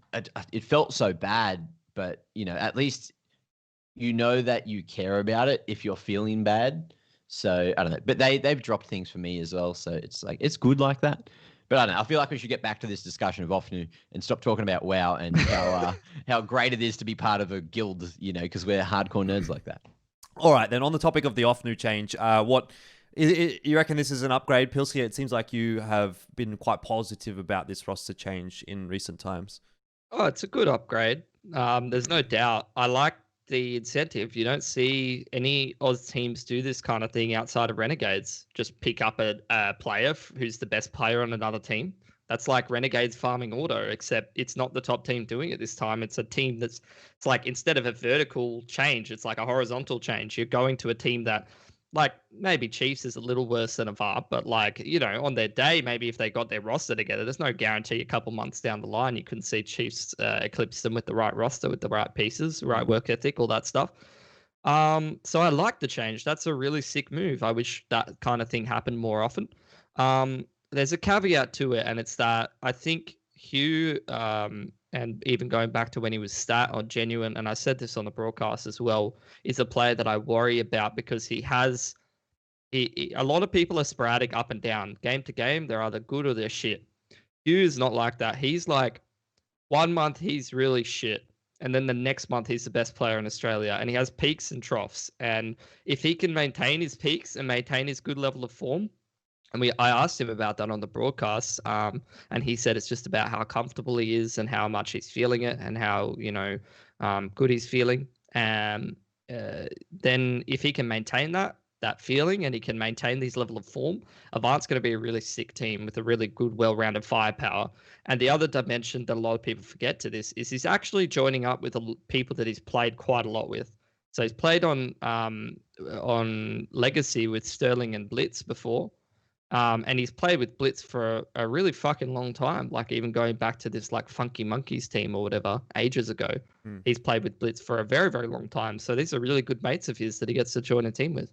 it felt so bad, but, at least that you care about it if you're feeling bad. So I don't know, but they've dropped things for me as well. So it's like it's good like that. But I don't know. I feel like we should get back to this discussion of Ofnu and stop talking about WoW and how great it is to be part of a guild, because we're hardcore nerds like that. All right, then on the topic of the Ofnu change, you reckon this is an upgrade, Pilsky? It seems like you have been quite positive about this roster change in recent times. Oh, it's a good upgrade. There's no doubt. I like the incentive. You don't see any Oz teams do this kind of thing outside of Renegades. Just pick up a player who's the best player on another team. That's like Renegades farming auto, except it's not the top team doing it this time. It's a team it's like instead of a vertical change, it's like a horizontal change. You're going to a team that, like, maybe Chiefs is a little worse than Avant, but like, on their day, maybe if they got their roster together, there's no guarantee a couple months down the line you couldn't see Chiefs eclipse them with the right roster, with the right pieces, right work ethic, all that stuff. So I like the change. That's a really sick move. I wish that kind of thing happened more often. There's a caveat to it, and it's that I think Hugh, and even going back to when he was stat or genuine, and I said this on the broadcast as well, is a player that I worry about because he has a lot of people are sporadic up and down. Game to game, they're either good or they're shit. Hugh is not like that. He's like 1 month he's really shit, and then the next month he's the best player in Australia, and he has peaks and troughs. And if he can maintain his peaks and maintain his good level of form, and I asked him about that on the broadcast, and he said it's just about how comfortable he is and how much he's feeling it and how good he's feeling. And then if he can maintain that feeling and he can maintain these level of form, Avant's going to be a really sick team with a really good, well-rounded firepower. And the other dimension that a lot of people forget to this is he's actually joining up with people that he's played quite a lot with. So he's played on Legacy with Sterling and Blitz before. And he's played with Blitz for a really fucking long time, like even going back to this like Funky Monkeys team or whatever ages ago. He's played with Blitz for a very, very long time. So these are really good mates of his that he gets to join a team with.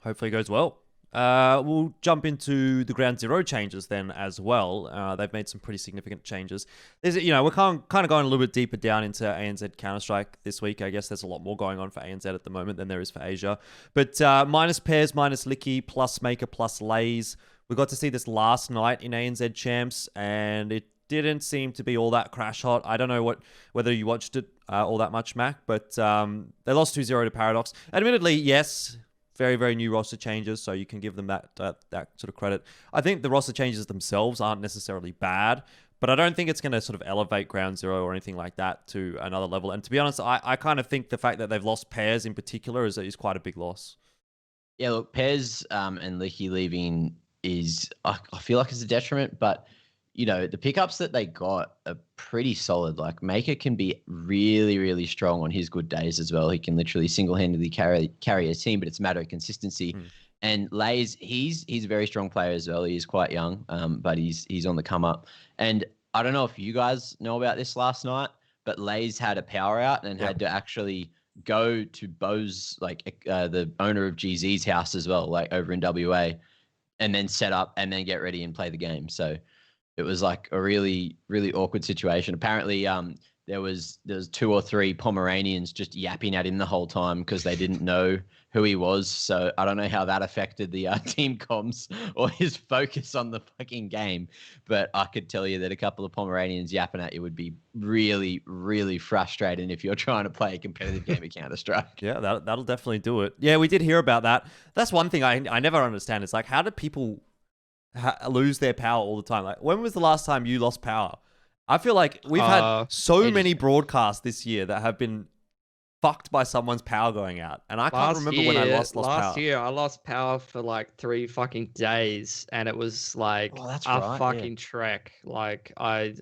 Hopefully it goes well. We'll jump into the Ground Zero changes then as well. They've made some pretty significant changes. We're kind of going a little bit deeper down into ANZ Counter-Strike this week. I guess there's a lot more going on for ANZ at the moment than there is for Asia. But minus Pears, minus Liki, plus Mayker, plus Laes. We got to see this last night in ANZ Champs, and it didn't seem to be all that crash hot. I don't know whether you watched it all that much, Mac, but they lost 2-0 to Paradox. Admittedly, yes, very, very new roster changes, so you can give them that sort of credit. I think the roster changes themselves aren't necessarily bad, but I don't think it's going to sort of elevate Ground Zero or anything like that to another level. And to be honest, I kind of think the fact that they've lost Pears in particular is quite a big loss. Yeah, look, Pears and Liki leaving is, I feel like it's a detriment, but the pickups that they got are pretty solid. Like Mayker can be really, really strong on his good days as well. He can literally single-handedly carry a team, but it's a matter of consistency. And Laes, he's a very strong player as well. He is quite young, but he's on the come up. And I don't know if you guys know about this last night, but Laes had a power out and had to actually go to Bo's, like the owner of GZ's house as well, like over in WA, and then set up and then get ready and play the game. So it was like a really, really awkward situation. Apparently, there was 2 or 3 Pomeranians just yapping at him the whole time because they didn't know who he was. So I don't know how that affected the team comms or his focus on the fucking game. But I could tell you that a couple of Pomeranians yapping at you would be really, really frustrating if you're trying to play a competitive game of Counter-Strike. Yeah, that'll definitely do it. Yeah, we did hear about that. That's one thing I never understand. It's like, how do people lose their power all the time? Like, when was the last time you lost power? I feel like we've had so many broadcasts this year that have been fucked by someone's power going out, and I can't remember when I lost power. Last year, I lost power for like 3 fucking days, and it was like fucking trek. Like I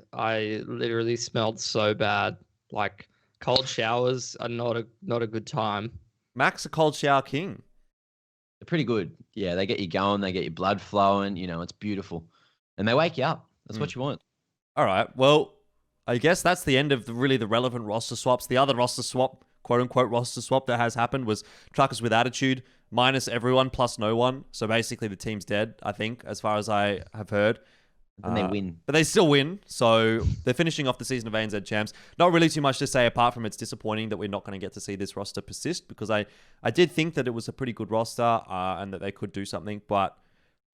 literally smelled so bad. Like cold showers are not a good time. Mac's a cold shower king. They're pretty good. Yeah, they get you going. They get your blood flowing. It's beautiful. And they wake you up. That's what you want. All right. Well, I guess that's the end of the relevant roster swaps. The other roster swap, quote-unquote roster swap that has happened was Truckers with Attitude, minus everyone, plus no one. So basically the team's dead, I think, as far as I have heard. And they win. But they still win. So they're finishing off the season of ANZ champs. Not really too much to say apart from it's disappointing that we're not going to get to see this roster persist, because I did think that it was a pretty good roster and that they could do something. But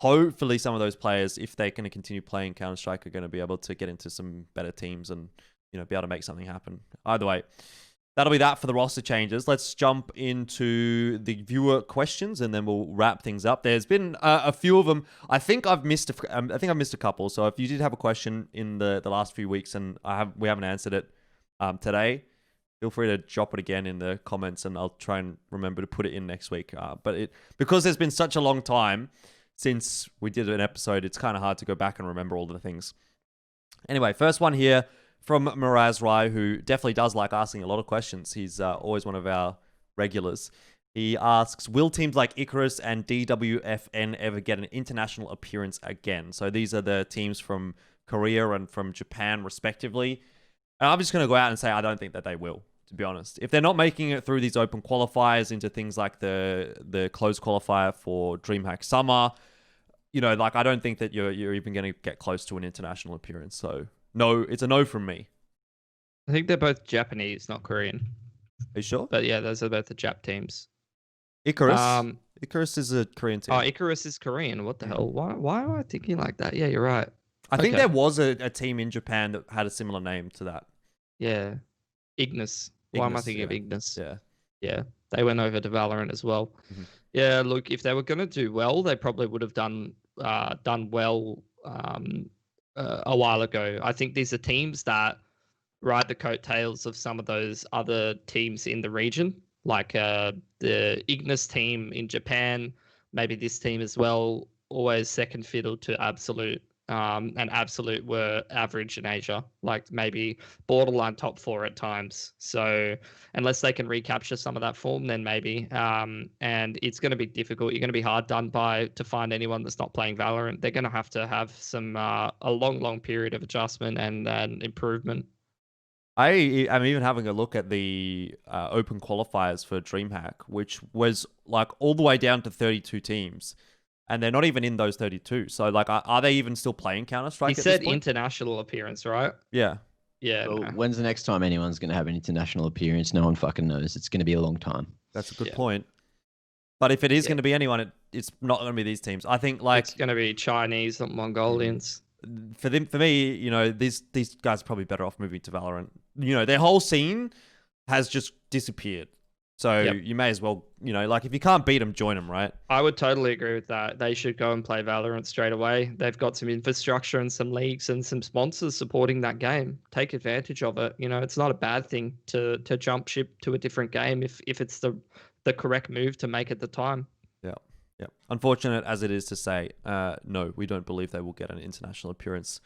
hopefully some of those players, if they're going to continue playing Counter-Strike, are going to be able to get into some better teams and, be able to make something happen. Either way, that'll be that for the roster changes. Let's jump into the viewer questions and then we'll wrap things up. There's been a few of them. I think I've missed a couple. So if you did have a question in the last few weeks and we haven't answered it today, feel free to drop it again in the comments and I'll try and remember to put it in next week. But because there's been such a long time since we did an episode, it's kind of hard to go back and remember all the things. Anyway, first one here from Murazrai, who definitely does like asking a lot of questions. He's always one of our regulars. He asks, will teams like Ikarus and DWFN ever get an international appearance again? So these are the teams from Korea and from Japan, respectively. And I'm just going to go out and say I don't think that they will, to be honest. If they're not making it through these open qualifiers into things like the closed qualifier for Dreamhack Summer, I don't think that you're even going to get close to an international appearance. So no, it's a no from me. I think they're both Japanese, not Korean. Are you sure? But yeah, those are both the Jap teams. Ikarus? Ikarus is a Korean team. Oh, Ikarus is Korean. What the hell? Why am I thinking like that? Yeah, you're right. I think there was a team in Japan that had a similar name to that. Yeah. Ignis. Why am I thinking of Ignis? Yeah. Yeah. They went over to Valorant as well. Mm-hmm. Yeah, look, if they were going to do well, they probably would have done well a while ago. I think these are teams that ride the coattails of some of those other teams in the region, like the Ignis team in Japan, maybe this team as well, always second fiddle to Absolute. And Absolute were average in Asia, like maybe borderline top 4 at times. So unless they can recapture some of that form, then maybe. And it's going to be difficult. You're going to be hard done by to find anyone that's not playing Valorant. They're going to have some a long period of adjustment and improvement. I am even having a look at the open qualifiers for Dreamhack, which was like all the way down to 32 teams. And they're not even in those 32. So, are they even still playing Counter-Strike? He said international appearance, right? Yeah. Yeah. Well, when's the next time anyone's going to have an international appearance? No one fucking knows. It's going to be a long time. That's a good point. But if it is going to be anyone, it's not going to be these teams. I think it's going to be Chinese or Mongolians. For me, these guys are probably better off moving to Valorant. Their whole scene has just disappeared. So you may as well, if you can't beat them, join them, right? I would totally agree with that. They should go and play Valorant straight away. They've got some infrastructure and some leagues and some sponsors supporting that game. Take advantage of it. It's not a bad thing to jump ship to a different game if it's the correct move to make at the time. Yeah. Unfortunate as it is to say, no, we don't believe they will get an international appearance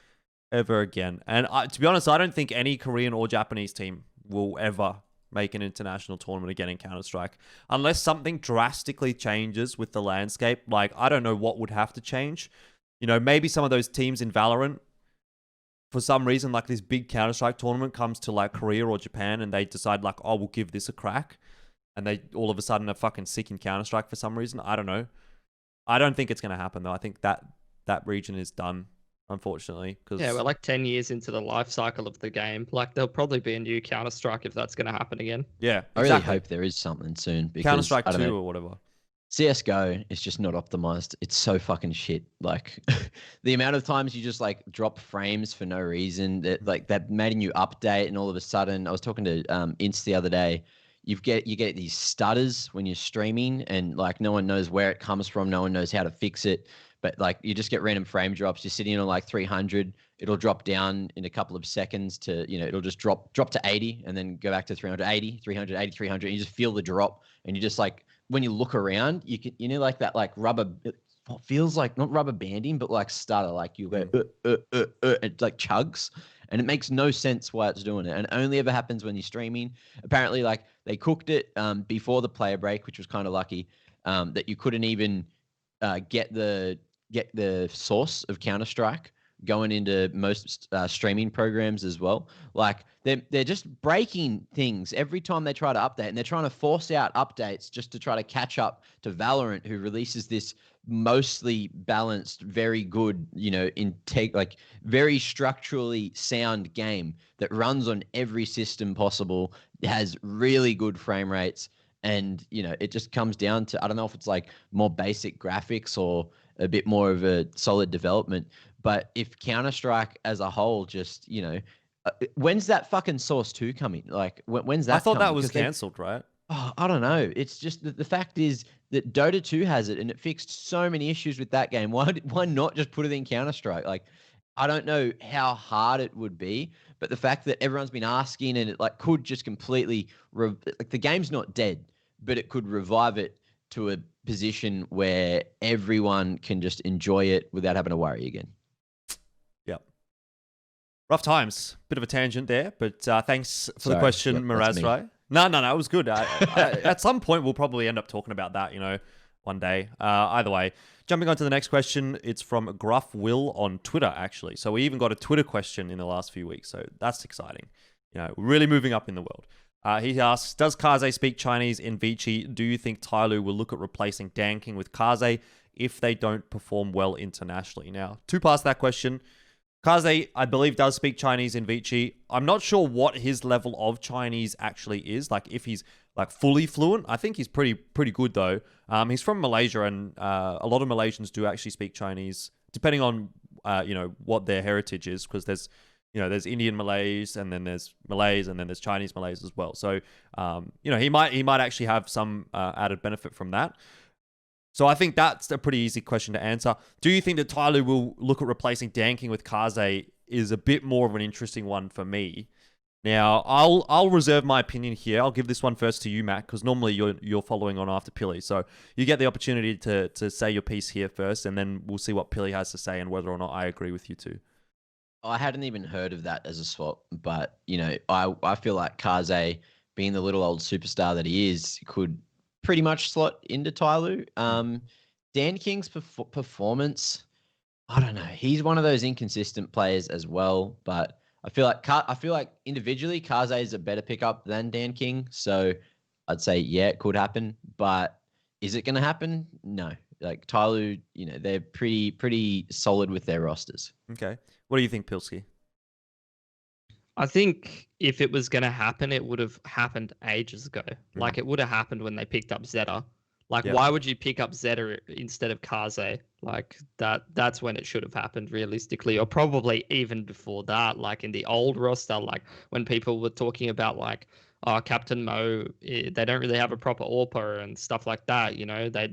ever again. And to be honest, I don't think any Korean or Japanese team will ever make an international tournament again in Counter-Strike. Unless something drastically changes with the landscape. I don't know what would have to change. Maybe some of those teams in Valorant, for some reason, this big Counter-Strike tournament comes to Korea or Japan and they decide we'll give this a crack. And they all of a sudden are fucking sick in Counter-Strike for some reason. I don't know. I don't think it's going to happen though. I think that region is done, unfortunately. Yeah, we're 10 years into the life cycle of the game. There'll probably be a new Counter-Strike if that's going to happen again. Yeah, I really hope there is something soon. Because, Counter-Strike 2 or whatever. CSGO is just not optimized. It's so fucking shit. The amount of times you just drop frames for no reason, that made a new update and all of a sudden, I was talking to Inst the other day, you get these stutters when you're streaming and no one knows where it comes from. No one knows how to fix it. But you just get random frame drops. You're sitting on 300. It'll drop down in a couple of seconds to, it'll just drop to 80 and then go back to 380, 300, 80, 300. And you just feel the drop. And you just when you look around, you can, that rubber, what feels like not rubber banding, but stutter. You go, it chugs. And it makes no sense why it's doing it. And it only ever happens when you're streaming. Apparently, they cooked it before the player break, which was kind of lucky, that you couldn't even get the source of Counter-Strike going into most streaming programs as well. Like they're just breaking things every time they try to update, and they're trying to force out updates just to try to catch up to Valorant, who releases this mostly balanced, very good, like very structurally sound game that runs on every system possible, has really good frame rates. And, it just comes down to, I don't know if it's like more basic graphics or a bit more of a solid development. But if Counter-Strike as a whole just, when's that fucking Source 2 coming? Like, when's that I thought coming? that was cancelled, right? Oh, I don't know. It's just that the fact is that Dota 2 has it, and it fixed so many issues with that game. Why not just put it in Counter-Strike? Like, I don't know how hard it would be, but the fact that everyone's been asking, and it like could just completely like the game's not dead, but it could revive it to a position where everyone can just enjoy it without having to worry again. Yep. Rough times. Bit of a tangent there, but thanks for the question, Murazrai. No, it was good. At some point, we'll probably end up talking about that, one day. Either way, jumping on to the next question, it's from Gruff Will on Twitter, actually. So we even got a Twitter question in the last few weeks, so that's exciting. Really moving up in the world. He asks, does Kaze speak Chinese in Vici? Do you think Tyloo will look at replacing Danking with Kaze if they don't perform well internationally? Now, two parts to that question. Kaze, I believe, does speak Chinese in Vici. I'm not sure what his level of Chinese actually is. Like, if he's like fully fluent, I think he's pretty good though. He's from Malaysia, and a lot of Malaysians do actually speak Chinese, depending on what their heritage is, because there's Indian Malays, and then there's Malays, and then there's Chinese Malays as well. So he might actually have some added benefit from that. So I think that's a pretty easy question to answer. Do you think that Tyloo will look at replacing Danking with Kaze is a bit more of an interesting one for me. Now, I'll reserve my opinion here. I'll give this one first to you, Matt, because normally you're following on after Pili. So you get the opportunity to say your piece here first, and then we'll see what Pili has to say and whether or not I agree with you too. I hadn't even heard of that as a swap, but I feel like Kaze, being the little old superstar that he is, could pretty much slot into Tyloo. Danking's performance, I don't know. He's one of those inconsistent players as well, but I feel like individually Kaze is a better pickup than Danking. So I'd say it could happen, but is it going to happen? No. Like Tyloo, they're pretty solid with their rosters. Okay. What do you think, Pilsky? I think if it was going to happen, it would have happened ages ago. Like it would have happened when they picked up Zeta. Like, why would you pick up Zeta instead of Kaze? Like that's when it should have happened realistically, or probably even before that, like in the old roster, like when people were talking about like, Captain Mo, they don't really have a proper AWPer and stuff like that,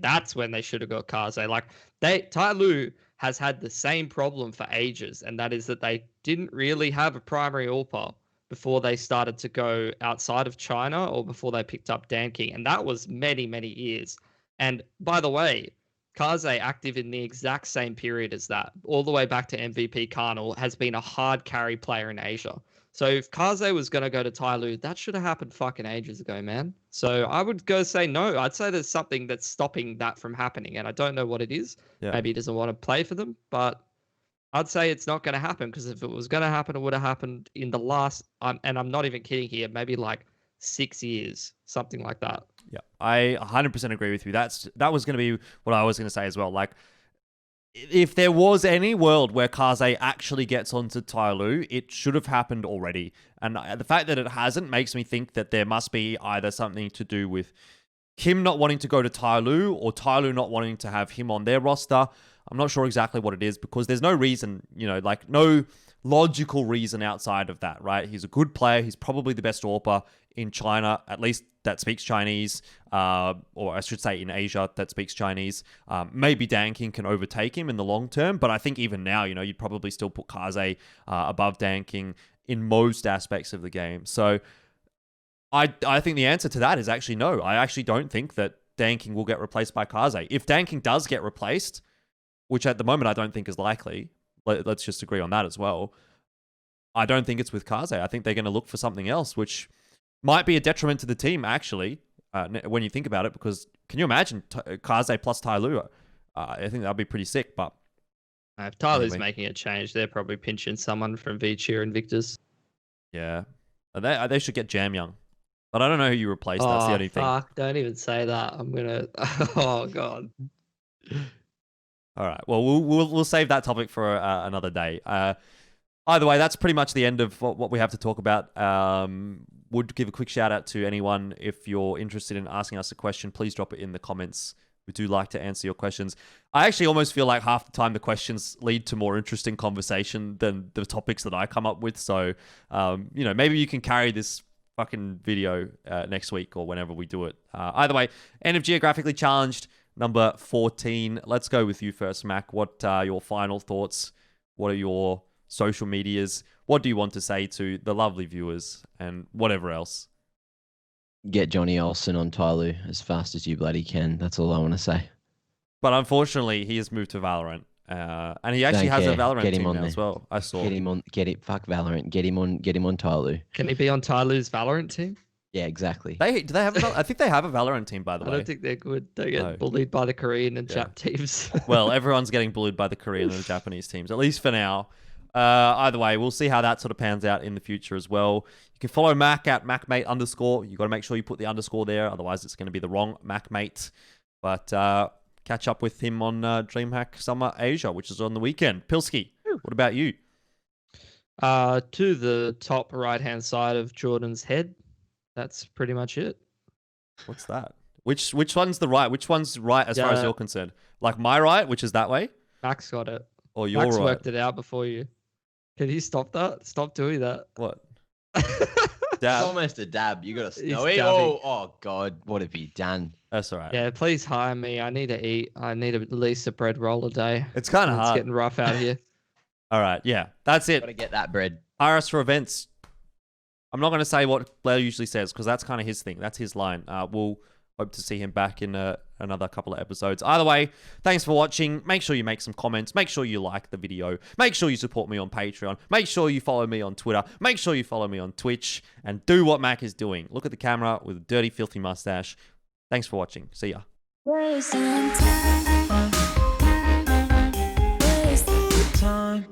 that's when they should have got Kaze. Like Tyloo has had the same problem for ages, and that is that they didn't really have a primary AWPer before they started to go outside of China or before they picked up Danking, and that was many, many years. And by the way, Kaze, active in the exact same period as that, all the way back to MVP Karnal, has been a hard carry player in Asia. So if Kaze was going to go to Tyloo, that should have happened fucking ages ago, man. So I would go say no. I'd say there's something that's stopping that from happening, and I don't know what it is. Yeah. Maybe he doesn't want to play for them, but I'd say it's not going to happen, because if it was going to happen, it would have happened in the last, and I'm not even kidding here, maybe like 6 years, something like that. Yeah, I 100% agree with you. That was going to be what I was going to say as well. Like, if there was any world where Kaze actually gets onto Tyloo, it should have happened already. And the fact that it hasn't makes me think that there must be either something to do with him not wanting to go to Tyloo, or Tyloo not wanting to have him on their roster. I'm not sure exactly what it is, because there's no reason, no logical reason outside of that, right? He's a good player. He's probably the best AWPer in China, at least that speaks Chinese, or I should say in Asia that speaks Chinese. Maybe Danking can overtake him in the long term, but I think even now, you'd probably still put Kaze above Danking in most aspects of the game. So I think the answer to that is actually no. I actually don't think that Danking will get replaced by Kaze. If Danking does get replaced, which at the moment I don't think is likely, let's just agree on that as well, I don't think it's with Kaze. I think they're going to look for something else, which might be a detriment to the team, actually, when you think about it, because can you imagine Kaze plus Tyloo? I think that'd be pretty sick, but If Tyloo's Anyway. making a change, they're probably pinching someone from Vici or Invictus. Yeah. They should get Jam Young. But I don't know who you replace. That's the only thing. Fuck, don't even say that. I'm gonna. Oh god. All right. Well, we'll save that topic for another day. Either way, that's pretty much the end of what we have to talk about. Would give a quick shout out to anyone if you're interested in asking us a question. Please drop it in the comments. We do like to answer your questions. I actually almost feel like half the time the questions lead to more interesting conversation than the topics that I come up with. So, maybe you can carry this fucking video next week or whenever we do it. Either way, end of Geographically Challenged, number 14. Let's go with you first, Mac. What are your final thoughts? What are your social medias? What do you want to say to the lovely viewers and whatever else? Get Johnny Olsen on Tyloo as fast as you bloody can. That's all I want to say. But unfortunately, he has moved to Valorant. And he actually has a Valorant team now as well. I saw. Get him on. Fuck Valorant. Get him on Tyloo. Can he be on Tyloo's Valorant team? Yeah, exactly. Do they have? I think they have a Valorant team, by the way. I don't think they're good. They get bullied by the Korean and Jap teams. Well, everyone's getting bullied by the Korean and the Japanese teams, at least for now. Either way, we'll see how that sort of pans out in the future as well. You can follow Mac at MacMate_. You got to make sure you put the underscore there, otherwise it's going to be the wrong MacMate. But catch up with him on DreamHack Summer Asia, which is on the weekend. Pilski, what about you? To the top right-hand side of Jordan's head. That's pretty much it. What's that? Which one's the right? Which one's right as far as you're concerned? Like my right, which is that way? Max got it. Or your Max right? worked it out before you. Can you stop that? Stop doing that. What? It's Dab. almost a dab. You got to He's snow. dabbing. Oh God, what have you done? That's all right. Yeah, please hire me. I need to eat. I need at least a bread roll a day. It's kind of It's hard. getting rough out here. All right. Yeah, that's it. Got to get that bread. Hire us for events. I'm not going to say what Blair usually says because that's kind of his thing. That's his line. We'll hope to see him back in another couple of episodes. Either way, thanks for watching. Make sure you make some comments. Make sure you like the video. Make sure you support me on Patreon. Make sure you follow me on Twitter. Make sure you follow me on Twitch. And do what Mac is doing. Look at the camera with a dirty, filthy mustache. Thanks for watching. See ya. Wasting time. Wasting time.